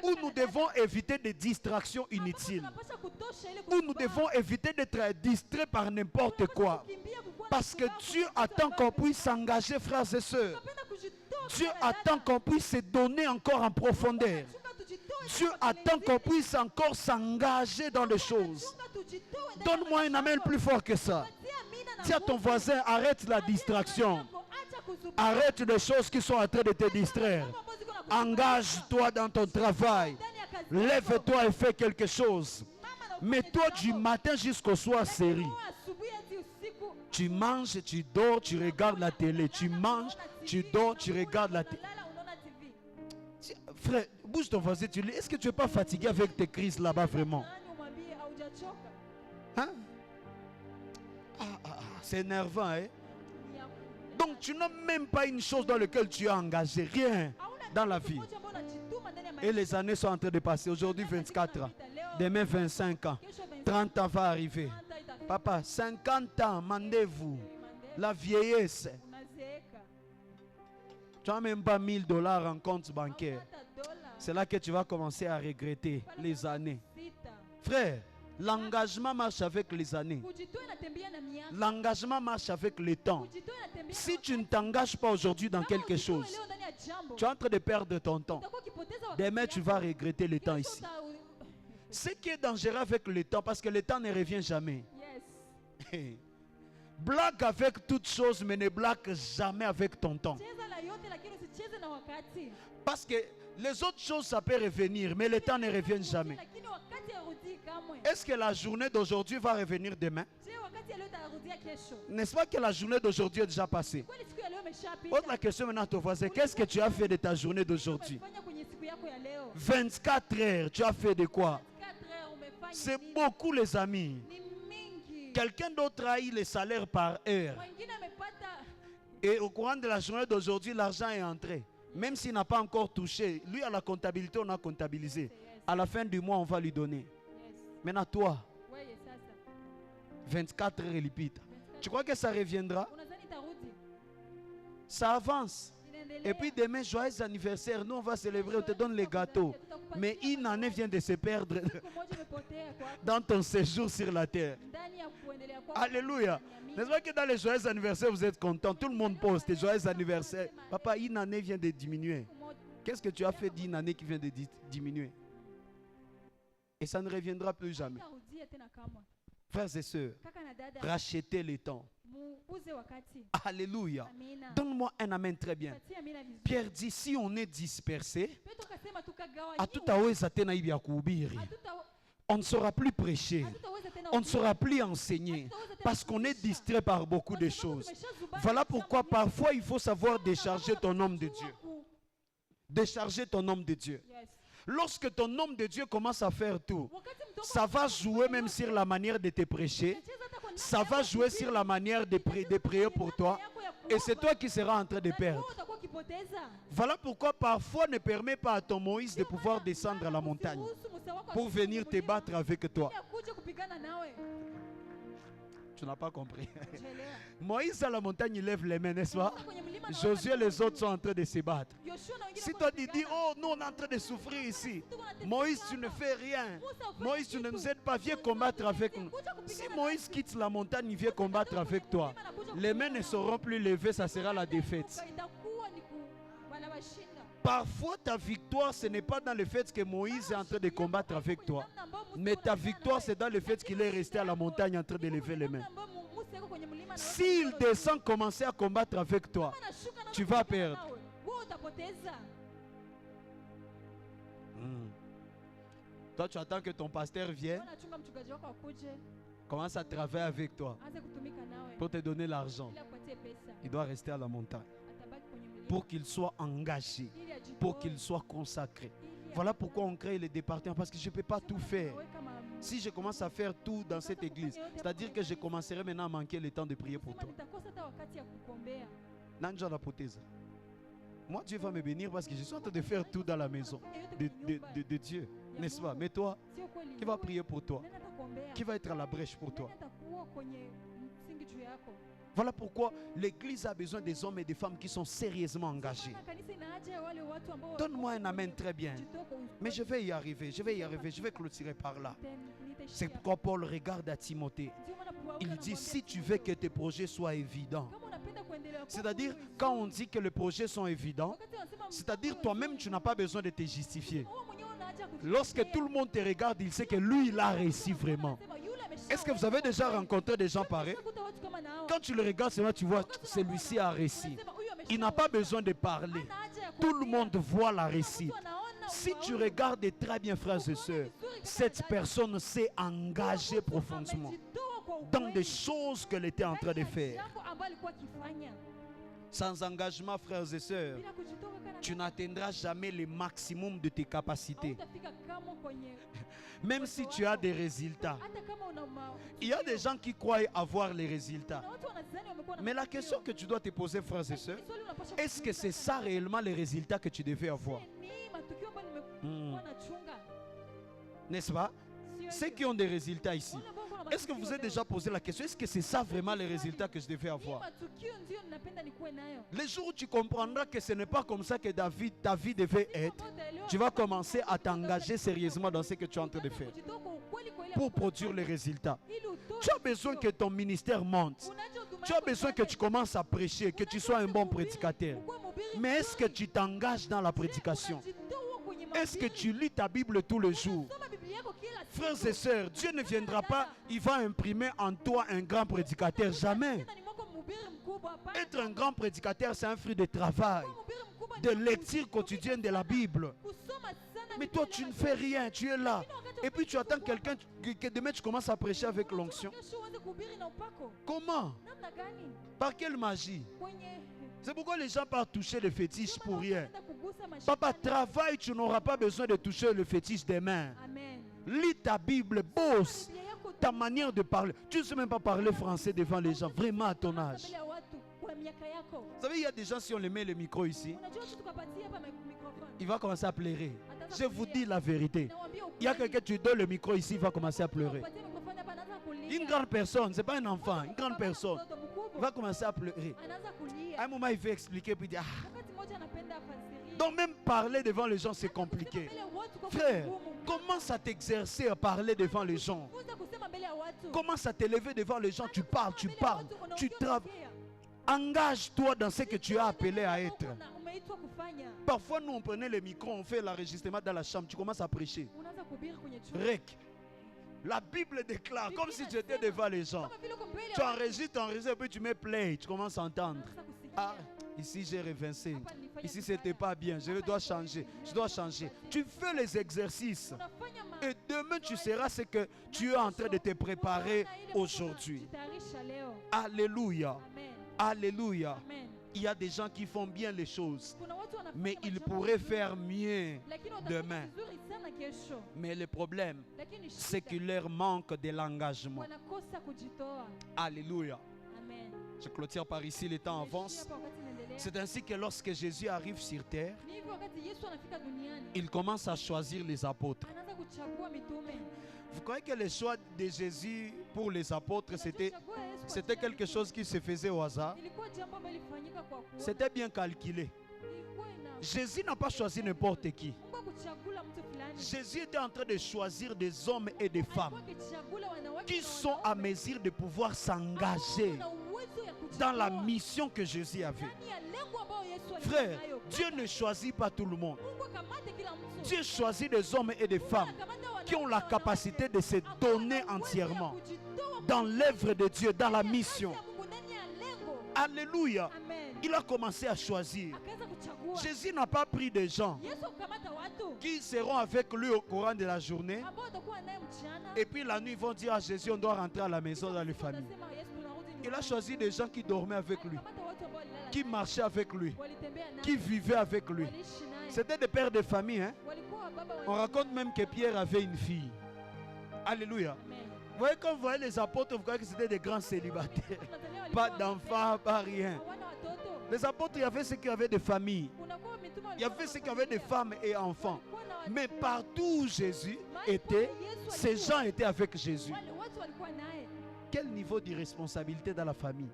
où nous devons éviter des distractions inutiles, où nous devons éviter d'être distraits par n'importe quoi. Parce que Dieu attend qu'on puisse s'engager, frères et sœurs. Dieu attend qu'on puisse se donner encore en profondeur. Dieu attend qu'on puisse encore s'engager dans les choses. Donne-moi un amen plus fort que ça. Dis à ton voisin, arrête la distraction. Arrête les choses qui sont en train de te distraire. Engage-toi dans ton travail. Lève-toi et fais quelque chose. Mets-toi du matin jusqu'au soir série. Tu manges, tu dors, tu regardes la télé. Tu manges, tu dors, tu regardes la télé. Frère, bouge ton voisin, tu dis, est-ce que tu n'es pas fatigué avec tes crises là-bas vraiment? Hein? C'est énervant, hein? Donc tu n'as même pas une chose dans laquelle tu es engagé, rien dans la vie. Et les années sont en train de passer. Aujourd'hui 24 ans, demain 25 ans, 30 ans va arriver. Papa, 50 ans, mandez-vous. La vieillesse. Tu n'as même pas $1000 en compte bancaire. C'est là que tu vas commencer à regretter les années. Frère, l'engagement marche avec les années. L'engagement marche avec le temps. Si tu ne t'engages pas aujourd'hui dans quelque chose, tu es en train de perdre ton temps. Demain, tu vas regretter le temps ici. Ce qui est dangereux avec le temps, parce que le temps ne revient jamais. Blague avec toutes choses, mais ne blague jamais avec ton temps. Parce que les autres choses, ça peut revenir, mais le temps ne revient jamais. Est-ce que la journée d'aujourd'hui va revenir demain? N'est-ce pas que la journée d'aujourd'hui est déjà passée? Autre question maintenant à ton voisin. Qu'est-ce que tu as fait de ta journée d'aujourd'hui? 24 heures, tu as fait de quoi? C'est beaucoup, les amis. Quelqu'un d'autre a eu le salaire par heure. Et au courant de la journée d'aujourd'hui, l'argent est entré. Même s'il n'a pas encore touché, lui à la comptabilité, on a comptabilisé. À la fin du mois, on va lui donner. Maintenant, toi, 24 heures ilipita. Tu crois que ça reviendra? Ça avance. Et puis demain, joyeux anniversaire. Nous, on va célébrer, on te donne les gâteaux. Mais une année vient de se perdre dans ton séjour sur la terre. Alléluia. N'est-ce pas que dans les joyeux anniversaires, vous êtes content? Tout le monde poste joyeux anniversaire. Papa, une année vient de diminuer. Qu'est-ce que tu as fait d'une année qui vient de diminuer? Et ça ne reviendra plus jamais. Frères et sœurs, rachetez le temps. Alléluia. Donne-moi un amen très bien. Pierre dit, si on est dispersé, on ne saura plus prêcher, on ne saura plus enseigner, parce qu'on est distrait par beaucoup de choses. Voilà pourquoi parfois il faut savoir décharger ton homme de Dieu. Décharger ton homme de Dieu. Lorsque ton homme de Dieu commence à faire tout, ça va jouer même sur la manière de te prêcher. Ça va jouer sur la manière de prier pour toi. Et c'est toi qui seras en train de perdre. Voilà pourquoi parfois ne permet pas à ton Moïse de pouvoir descendre à la montagne pour venir te battre avec toi. Tu n'as pas compris. Moïse à la montagne, il lève les mains, n'est-ce pas? Josué et les autres sont en train de se battre. Si toi tu dis, oh, nous on est en train de souffrir ici. Moïse, tu ne fais rien. Moïse, tu ne nous aides pas, viens combattre avec nous. Si Moïse quitte la montagne, il vient combattre avec toi. Les mains ne seront plus levées, ça sera la défaite. Parfois, ta victoire, ce n'est pas dans le fait que Moïse est en train de combattre avec toi. Mais ta victoire, c'est dans le fait qu'il est resté à la montagne en train de lever les mains. S'il descend commencer à combattre avec toi, tu vas perdre. Toi, tu attends que ton pasteur vienne, commence à travailler avec toi pour te donner l'argent. Il doit rester à la montagne pour qu'il soit engagé, pour qu'il soit consacré. Voilà pourquoi on crée les départements, parce que je ne peux pas tout faire. Si je commence à faire tout dans cette église, c'est-à-dire que je commencerai maintenant à manquer le temps de prier pour toi. Moi, Dieu va me bénir parce que je suis en train de faire tout dans la maison de Dieu, n'est-ce pas? Mais toi, qui va prier pour toi? Qui va être à la brèche pour toi? Voilà pourquoi l'église a besoin des hommes et des femmes qui sont sérieusement engagés. Donne-moi un amen très bien. Mais je vais y arriver, je vais clôturer par là. C'est pourquoi Paul regarde à Timothée. Il dit, si tu veux que tes projets soient évidents, c'est-à-dire quand on dit que les projets sont évidents, c'est-à-dire toi-même tu n'as pas besoin de te justifier. Lorsque tout le monde te regarde, il sait que lui il a réussi vraiment. Est-ce que vous avez déjà rencontré des gens pareils? Quand tu le regardes, c'est là tu vois celui-ci a réussi. Il n'a pas besoin de parler. Tout le monde voit la réussite. Si tu regardes très bien, frères et sœurs, cette personne s'est engagée profondément dans des choses qu'elle était en train de faire. Sans engagement, frères et sœurs, tu n'atteindras jamais le maximum de tes capacités. Même si tu as des résultats. Il y a des gens qui croient avoir les résultats. Mais la question que tu dois te poser, frères et sœurs, est-ce que c'est ça réellement les résultats que tu devais avoir? N'est-ce pas? Ceux qui ont des résultats ici, est-ce que vous avez déjà posé la question, est-ce que c'est ça vraiment les résultats que je devais avoir? Le jour où tu comprendras que ce n'est pas comme ça que ta vie devait être, tu vas commencer à t'engager sérieusement dans ce que tu es en train de faire pour produire les résultats. Tu as besoin que ton ministère monte. Tu as besoin que tu commences à prêcher, que tu sois un bon prédicateur. Mais est-ce que tu t'engages dans la prédication? Est-ce que tu lis ta Bible tous les jours? Frères et sœurs, Dieu ne viendra pas, il va imprimer en toi un grand prédicateur. Jamais. Être un grand prédicateur, c'est un fruit de travail, de lecture quotidienne de la Bible. Mais toi, tu ne fais rien, tu es là. Et puis tu attends quelqu'un que demain tu commences à prêcher avec l'onction. Comment? Par quelle magie? C'est pourquoi les gens partent toucher le fétiche pour rien. Papa, travaille, tu n'auras pas besoin de toucher le fétiche des mains. Lis ta Bible, bosse ta manière de parler. Tu ne sais même pas parler français devant les gens, vraiment à ton âge. Vous savez, il y a des gens, si on les met le micro ici, il va commencer à pleurer. Je vous dis la vérité. Il y a quelqu'un, tu donnes le micro ici, il va commencer à pleurer. Il Une grande personne, ce n'est pas un enfant, une grande personne. Il va commencer à pleurer. À un moment, il veut expliquer, puis il dit, donc même parler devant les gens, c'est compliqué. Frère, commence à t'exercer à parler devant les gens. Commence à t'élever devant les gens. Tu parles, tu travailles. Engage-toi dans ce que tu as appelé à être. Parfois, nous, on prenait les micros, on fait l'enregistrement dans la chambre. Tu commences à prêcher. Rec. La Bible déclare, comme si tu étais devant les gens. Tu enregistres, et puis tu mets play. Tu commences à entendre. Ah, ici j'ai révincé. Ici c'était pas bien. Je dois changer. Je dois changer. Tu fais les exercices. Et demain tu seras ce que tu es en train de te préparer aujourd'hui. Alléluia. Alléluia. Il y a des gens qui font bien les choses, mais ils pourraient faire mieux demain. Mais le problème, c'est qu'il leur manque de l'engagement. Alléluia. Je clôture par ici, le temps avance. C'est ainsi que lorsque Jésus arrive sur terre, il commence à choisir les apôtres. Vous croyez que le choix de Jésus pour les apôtres, c'était quelque chose qui se faisait au hasard? C'était bien calculé. Jésus n'a pas choisi n'importe qui. Jésus était en train de choisir des hommes et des femmes qui sont à mesure de pouvoir s'engager dans la mission que Jésus avait. Frère, Dieu ne choisit pas tout le monde. Dieu choisit des hommes et des femmes qui ont la capacité de se donner entièrement dans l'œuvre de Dieu, dans la mission. Alléluia. Il a commencé à choisir. Jésus n'a pas pris des gens qui seront avec lui au courant de la journée. Et puis la nuit, ils vont dire à Jésus, on doit rentrer à la maison dans les familles. Il a choisi des gens qui dormaient avec lui, qui marchaient avec lui, qui vivaient avec lui. C'était des pères de famille. Hein? On raconte même que Pierre avait une fille. Alléluia. Vous voyez, quand vous voyez les apôtres, vous croyez que c'était des grands célibataires. Pas d'enfants, pas rien. Les apôtres, il y avait ceux qui avaient des familles. Il y avait ceux qui avaient des femmes et enfants. Mais partout où Jésus était, ces gens étaient avec Jésus. Quel niveau d'irresponsabilité dans la famille?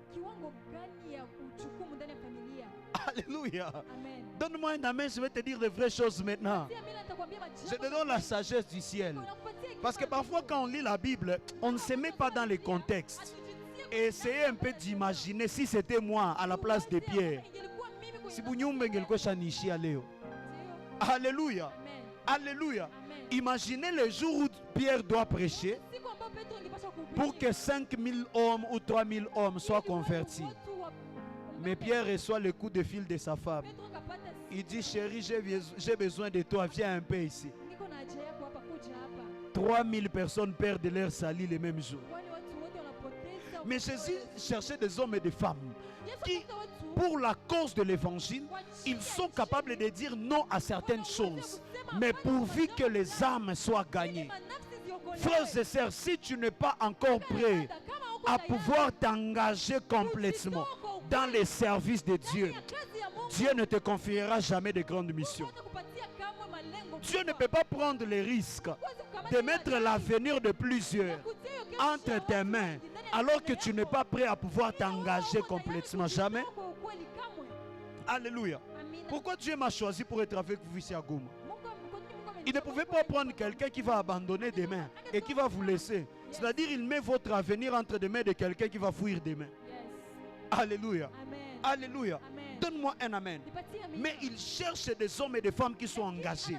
Alléluia. Donne-moi un amen, je vais te dire de vraies choses maintenant. Je te donne la sagesse du ciel. Parce que parfois quand on lit la Bible, on ne se met pas dans les contextes. Et essayez un peu d'imaginer si c'était moi à la place de Pierre. Alléluia. Alléluia. Imaginez le jour où Pierre doit prêcher pour que 5000 hommes ou 3000 hommes soient convertis. Mais Pierre reçoit le coup de fil de sa femme. Il dit, chérie, j'ai besoin de toi, viens un peu ici. 3000 personnes perdent leur salut le même jour. Mais Jésus cherchait des hommes et des femmes qui, pour la cause de l'évangile, ils sont capables de dire non à certaines choses, mais pourvu que les âmes soient gagnées. Frères et sœurs, si tu n'es pas encore prêt à pouvoir t'engager complètement dans les services de Dieu, Dieu ne te confiera jamais de grandes missions. Dieu ne peut pas prendre les risques de mettre l'avenir de plusieurs entre tes mains alors que tu n'es pas prêt à pouvoir t'engager complètement. Jamais. Alléluia. Pourquoi Dieu m'a choisi pour être avec vous ici à Goma? Il ne pouvait pas prendre quelqu'un qui va abandonner demain et qui va vous laisser. C'est-à-dire, il met votre avenir entre les mains de quelqu'un qui va fuir demain. Alléluia. Alléluia. Donne-moi un amen. Mais il cherche des hommes et des femmes qui sont engagés,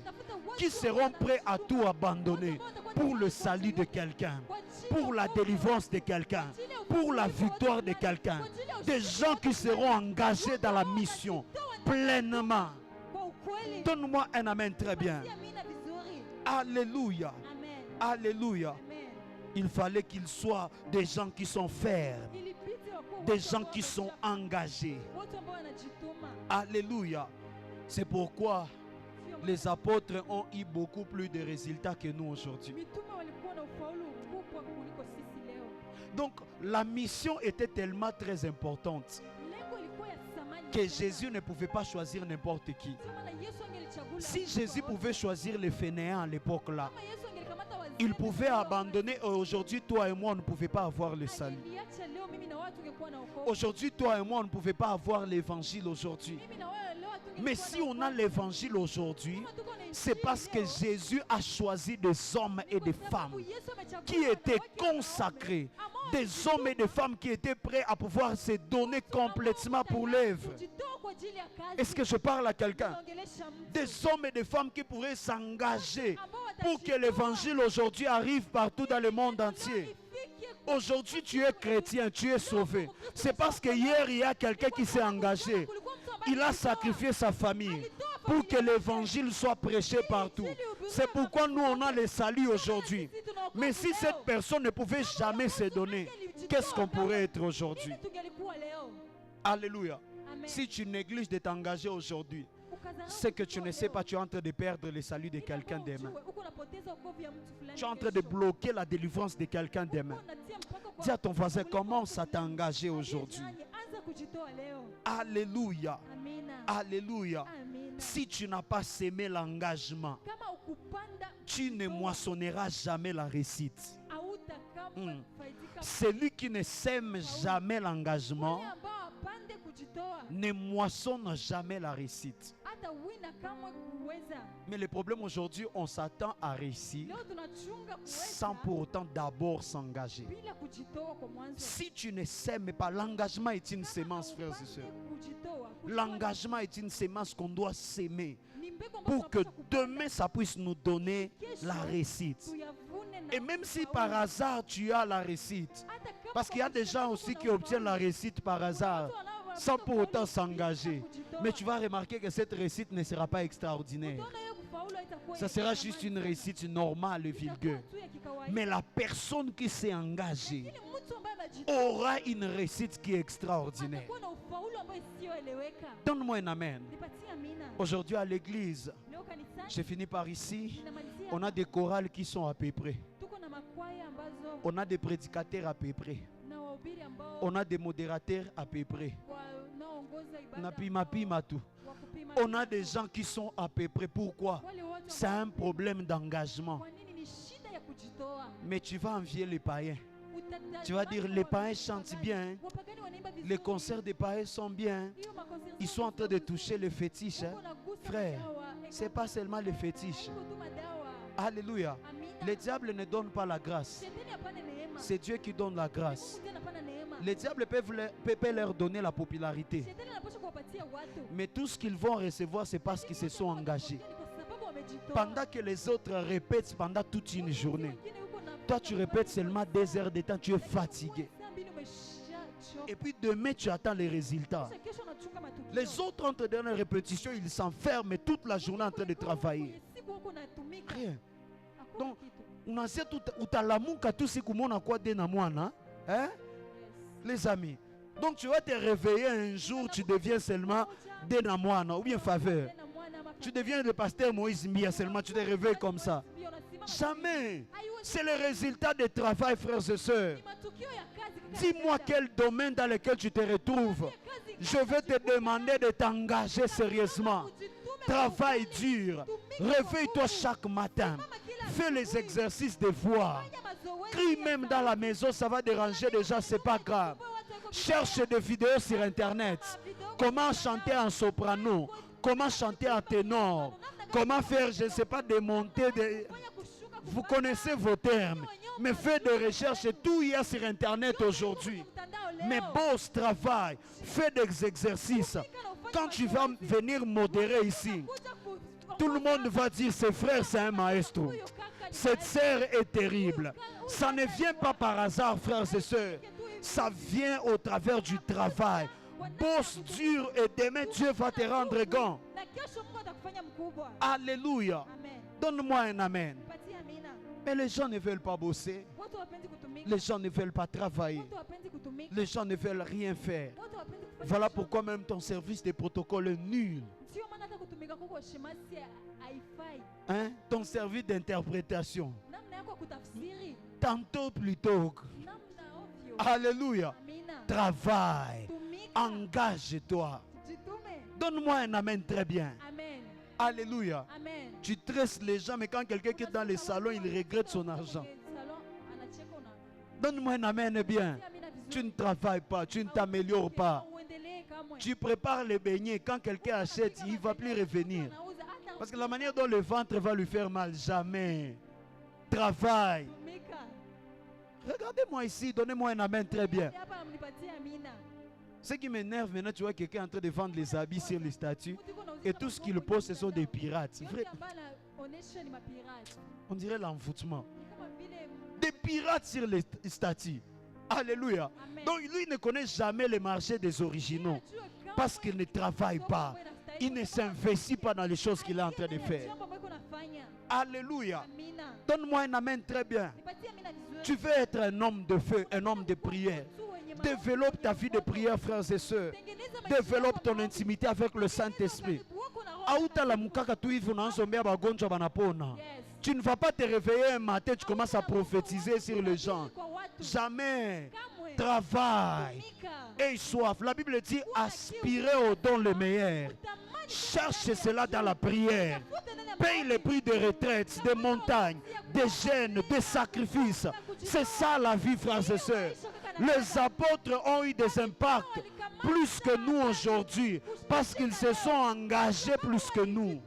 qui seront prêts à tout abandonner pour le salut de quelqu'un, pour la délivrance de quelqu'un, pour la victoire de quelqu'un. Des gens qui seront engagés dans la mission pleinement. Donne-moi un amen très bien. Alléluia. Alléluia. Il fallait qu'ils soient des gens qui sont fermes, des gens qui sont engagés. Alléluia. C'est pourquoi les apôtres ont eu beaucoup plus de résultats que nous aujourd'hui. Donc la mission était tellement très importante que Jésus ne pouvait pas choisir n'importe qui. Si Jésus pouvait choisir les fainéants à l'époque là, Ils pouvaient abandonner et aujourd'hui, toi et moi, on ne pouvait pas avoir le salut. Aujourd'hui, toi et moi, on ne pouvait pas avoir l'évangile aujourd'hui. Mais si on a l'évangile aujourd'hui, c'est parce que Jésus a choisi des hommes et des femmes qui étaient consacrés, des hommes et des femmes qui étaient prêts à pouvoir se donner complètement pour l'œuvre. Est-ce que je parle à quelqu'un? Des hommes et des femmes qui pourraient s'engager pour que l'évangile aujourd'hui arrive partout dans le monde entier. Aujourd'hui, tu es chrétien, tu es sauvé. C'est parce que hier, il y a quelqu'un qui s'est engagé. Il a sacrifié sa famille pour que l'évangile soit prêché partout. C'est pourquoi nous, on a le salut aujourd'hui. Mais si cette personne ne pouvait jamais se donner, qu'est-ce qu'on pourrait être aujourd'hui? Alléluia. Si tu négliges de t'engager aujourd'hui, c'est que tu ne sais pas, tu es en train de perdre le salut de quelqu'un demain. Tu es en train de bloquer la délivrance de quelqu'un demain. Dis à ton voisin, commence à t'engager aujourd'hui. Alléluia. Alléluia. Si tu n'as pas sémé l'engagement, tu ne moissonneras jamais la réussite. Celui qui ne sème jamais l'engagement ne moissonne jamais la réussite. Mais le problème aujourd'hui, on s'attend à réussir sans pour autant d'abord s'engager. Si tu ne sèmes pas, l'engagement est une sémence, frères et sœurs. L'engagement est une sémence qu'on doit s'aimer pour que demain ça puisse nous donner la réussite. Et même si par hasard tu as la réussite, parce qu'il y a des gens aussi qui obtiennent la réussite par hasard sans pour autant s'engager, mais tu vas remarquer que cette réussite ne sera pas extraordinaire. Ça sera juste une réussite normale et vulgaire. Mais la personne qui s'est engagée aura une réussite qui est extraordinaire. Donne-moi un amen. Aujourd'hui à l'église, j'ai fini par ici, on a des chorales qui sont à peu près. On a des prédicateurs à peu près. On a des modérateurs à peu près. On a des gens qui sont à peu près. Pourquoi? C'est un problème d'engagement. Mais tu vas envier les païens. Tu vas dire, les païens chantent bien. Les concerts des païens sont bien. Ils sont en train de toucher le fétiche. Frère, ce n'est pas seulement le fétiche. Alléluia. Le diable ne donne pas la grâce. C'est Dieu qui donne la grâce. Les diables peuvent leur donner la popularité. Mais tout ce qu'ils vont recevoir, c'est parce qu'ils se sont engagés. Pendant que les autres répètent pendant toute une journée, toi tu répètes seulement 2 heures de temps, tu es fatigué. Et puis demain tu attends les résultats. Les autres entre dans la répétition, ils s'enferment toute la journée en train de travailler. Rien. Donc, on a dit tout utalamuka tout ce que mon a quoi de na mwana, hein? Les amis. Donc tu vas te réveiller un jour, tu deviens seulement de na mwana ou bien faveur. Tu deviens le pasteur Moïse Mia seulement, tu te réveilles comme ça. Jamais. C'est le résultat du travail, frères et sœurs. Dis-moi quel domaine dans lequel tu te retrouves. Je vais te demander de t'engager sérieusement. Travaille dur. Réveille-toi chaque matin. Fais les exercices de voix. Crie même dans la maison, ça va déranger déjà, c'est pas grave. Cherche des vidéos sur internet. Comment chanter en soprano, comment chanter en ténor, comment faire, je ne sais pas, des montées. Vous connaissez vos termes. Mais fais des recherches, tout il y a sur internet aujourd'hui. Mais bosse, travaille, fais des exercices. Quand tu vas venir modérer ici, tout le monde va dire, ce frère c'est un maestro. Cette sœur est terrible. Ça ne vient pas par hasard, frères et sœurs. Ça vient au travers du travail. Bosse dur et demain Dieu va te rendre grand. Alléluia. Donne-moi un amen. Mais les gens ne veulent pas bosser. Les gens ne veulent pas travailler. Les gens ne veulent rien faire. Voilà pourquoi même ton service de protocole est nul. Hein? Ton service d'interprétation. Tantôt plutôt. Alléluia. Travaille. Engage-toi. Donne-moi un amen très bien. Alléluia. Amen. Tu tresses les gens, mais quand quelqu'un qui est dans les salons, il regrette son argent. Donne-moi un amen bien. Tu ne travailles pas, tu ne t'améliores pas. Tu prépares les beignets. Quand quelqu'un achète, il ne va plus revenir. Parce que la manière dont le ventre va lui faire mal, jamais. Travaille. Regardez-moi ici, donnez-moi un amen très bien. Ce qui m'énerve maintenant, tu vois quelqu'un en train de vendre les habits sur les statues et tout ce qu'il pose, ce sont des pirates. Vrai. On dirait l'envoûtement. Des pirates sur les statues. Alléluia. Amen. Donc lui ne connaît jamais le marché des originaux parce qu'il ne travaille pas. Il ne s'investit pas dans les choses qu'il est en train de faire. Alléluia. Donne-moi un amen très bien. Tu veux être un homme de feu, un homme de prière. Développe ta vie de prière, frères et sœurs. Développe ton intimité avec le Saint-Esprit. Tu ne vas pas te réveiller un matin, tu commences à prophétiser sur les gens. Jamais. Travaille. Aie soif. La Bible dit aspirez au don le meilleur. Cherche cela dans la prière. Paye les prix de retraite, des montagnes, des jeûnes, des sacrifices. C'est ça la vie, frères et sœurs. Les apôtres ont eu des impacts plus que nous aujourd'hui parce qu'ils se sont engagés plus que nous.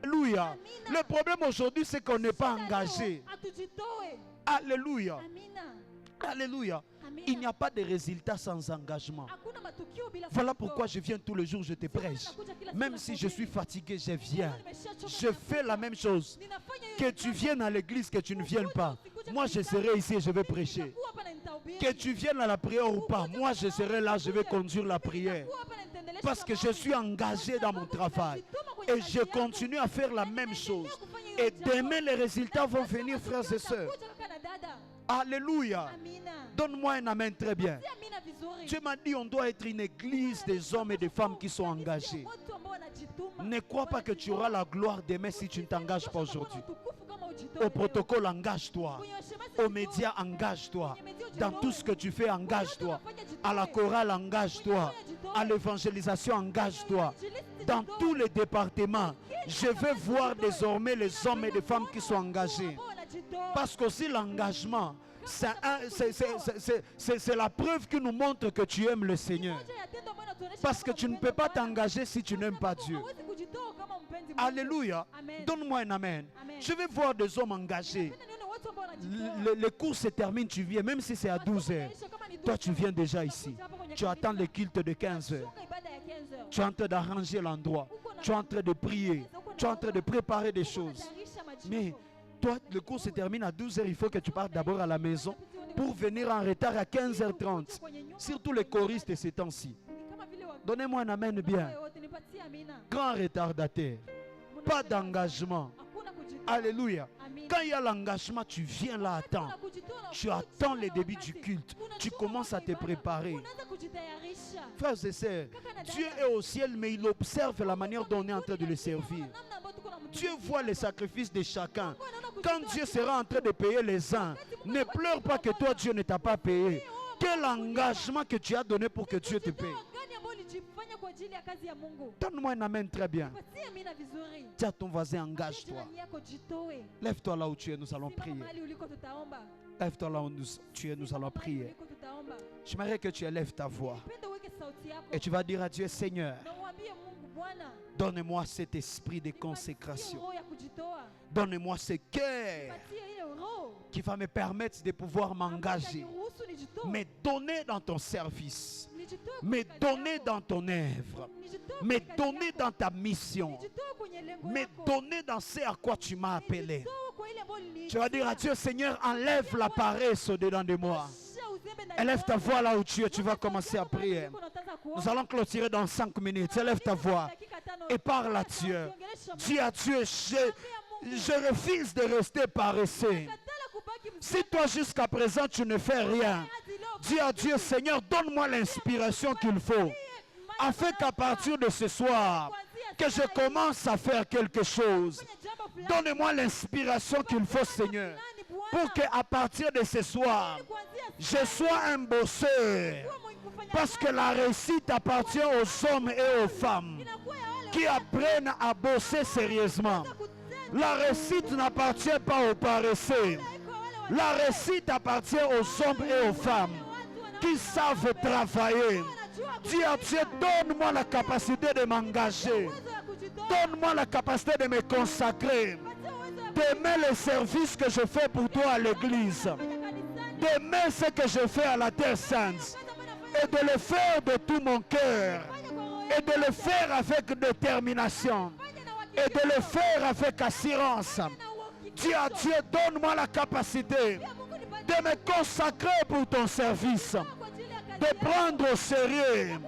Alléluia. Le problème aujourd'hui, c'est qu'on n'est pas engagé. Alléluia. Alléluia. Il n'y a pas de résultat sans engagement. Voilà pourquoi je viens tous les jours, je te prêche. Même si je suis fatigué, je viens. Je fais la même chose. Que tu viennes à l'église, que tu ne viennes pas. Moi, je serai ici et je vais prêcher. Que tu viennes à la prière ou pas, moi, je serai là, je vais conduire la prière. Parce que je suis engagé dans mon travail. Et je continue à faire la même chose. Et demain, les résultats vont venir, frères et sœurs. Alléluia. Donne-moi un amen très bien. Dieu m'a dit on doit être une église des hommes et des femmes qui sont engagés. Ne crois pas que tu auras la gloire demain si tu ne t'engages pas aujourd'hui. Au protocole, engage-toi. Aux médias, engage-toi. Dans tout ce que tu fais, engage-toi. À la chorale, engage-toi. À l'évangélisation, engage-toi. Dans tous les départements, je vais voir désormais les hommes et les femmes qui sont engagés. Parce qu'aussi l'engagement, c'est la preuve qui nous montre que tu aimes le Seigneur. Parce que tu ne peux pas t'engager si tu n'aimes pas Dieu. Alléluia. Donne-moi un amen. Je vais voir des hommes engagés. Le cours se termine, tu viens, même si c'est à 12h. Toi, tu viens déjà ici. Tu attends le culte de 15h. Tu es en train d'arranger l'endroit. Tu es en train de prier. Tu es en train de préparer des choses. Mais toi, le cours se termine à 12h. Il faut que tu partes d'abord à la maison pour venir en retard à 15h30. Surtout les choristes ces temps-ci. Donnez-moi un amen bien. Grand retardataire. Pas d'engagement. Alléluia. Quand il y a l'engagement, tu viens là attendre. Tu attends le début du culte. Tu commences à te préparer. Frères et sœurs, Dieu est au ciel, mais il observe la manière dont on est en train de le servir. Dieu voit les sacrifices de chacun. Quand Dieu sera en train de payer les uns, ne pleure pas que toi, Dieu ne t'a pas payé. Quel engagement que tu as donné pour que Dieu te paye. Donne-moi un amen très bien. Dis à ton voisin, engage-toi. Lève-toi là où tu es, nous allons prier. Lève-toi là où tu es, nous allons prier. J'aimerais que tu élèves ta voix. Et tu vas dire à Dieu, Seigneur, donne-moi cet esprit de consécration. Donne-moi ce cœur qui va me permettre de pouvoir m'engager. Me donner dans ton service. Me donner dans ton œuvre. Me donner dans ta mission. Me donner dans ce à quoi tu m'as appelé. Tu vas dire à Dieu, Seigneur, enlève la paresse au-dedans de moi. Élève ta voix là où tu es, tu vas commencer à prier. Nous allons clôturer dans 5 minutes. Élève ta voix et parle à Dieu. Dis à Dieu, je refuse de rester paresseux. Si toi jusqu'à présent tu ne fais rien, dis à Dieu, Seigneur, donne-moi l'inspiration qu'il faut, afin qu'à partir de ce soir, que je commence à faire quelque chose. Donne-moi l'inspiration qu'il faut, Seigneur, pour qu'à partir de ce soir, je sois un bosseur. Parce que la réussite appartient aux hommes et aux femmes. qui apprennent à bosser sérieusement. La réussite n'appartient pas aux paresseux. La réussite appartient aux hommes et aux femmes qui savent travailler. Dis à Dieu, donne-moi la capacité de m'engager. Donne-moi la capacité de me consacrer. D'aimer le service que je fais pour toi à l'église. D'aimer ce que je fais à la Terre Sainte. Et de le faire de tout mon cœur. Et de le faire avec détermination. Et de le faire avec assurance. Dis à Dieu, donne-moi la capacité de me consacrer pour ton service. De prendre au sérieux.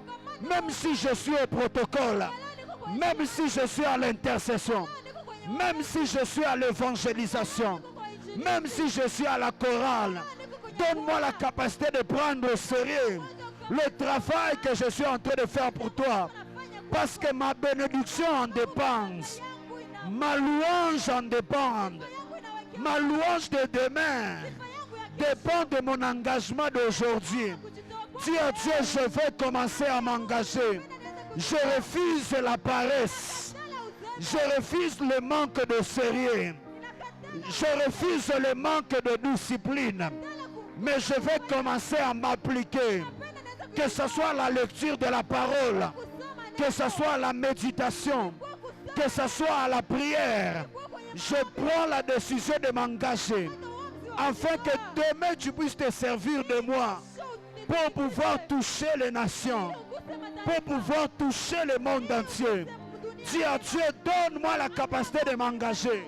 Même si je suis au protocole. Même si je suis à l'intercession. Même si je suis à l'évangélisation. Même si je suis à la chorale. Donne-moi la capacité de prendre au sérieux le travail que je suis en train de faire pour toi. Parce que ma bénédiction en dépend. Ma louange en dépend. Ma louange de demain dépend de mon engagement d'aujourd'hui. Dis à Dieu, je vais commencer à m'engager. Je refuse la paresse. Je refuse le manque de sérieux. Je refuse le manque de discipline. Mais je vais commencer à m'appliquer. Que ce soit la lecture de la parole, que ce soit la méditation, que ce soit la prière. Je prends la décision de m'engager afin que demain tu puisses te servir de moi pour pouvoir toucher les nations, pour pouvoir toucher le monde entier. Dis à Dieu, donne-moi la capacité de m'engager.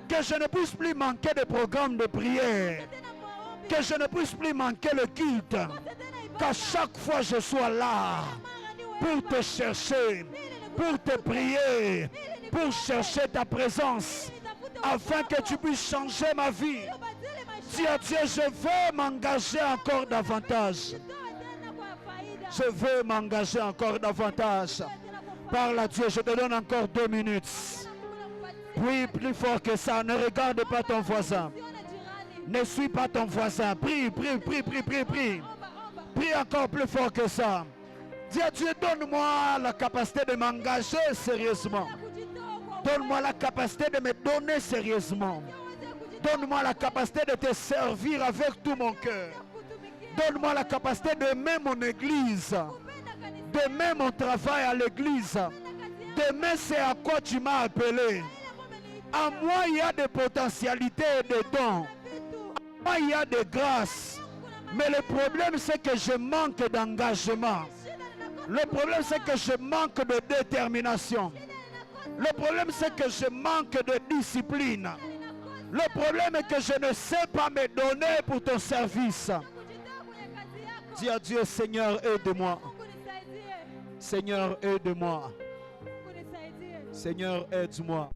Que je ne puisse plus manquer de programmes de prière. Que je ne puisse plus manquer le culte. Qu'à chaque fois je sois là pour te chercher, pour te prier, pour chercher ta présence, afin que tu puisses changer ma vie. Dis à Dieu, je veux m'engager encore davantage. Je veux m'engager encore davantage. Parle à Dieu, je te donne encore 2 minutes. Prie plus fort que ça, ne regarde pas ton voisin. Ne suis pas ton voisin. Prie, prie, prie, prie, prie, prie. Prie encore plus fort que ça. Dis à Dieu, donne-moi la capacité de m'engager sérieusement. Donne-moi la capacité de me donner sérieusement. Donne-moi la capacité de te servir avec tout mon cœur. Donne-moi la capacité d'aimer mon église. D'aimer mon travail à l'église. D'aimer c'est à quoi tu m'as appelé. En moi, il y a des potentialités et des dons. En moi, il y a des grâces. Mais le problème, c'est que je manque d'engagement. Le problème, c'est que je manque de détermination. Le problème, c'est que je manque de discipline. Le problème est que je ne sais pas me donner pour ton service. Dis à Dieu, Seigneur, aide-moi. Seigneur, aide-moi. Seigneur, aide-moi.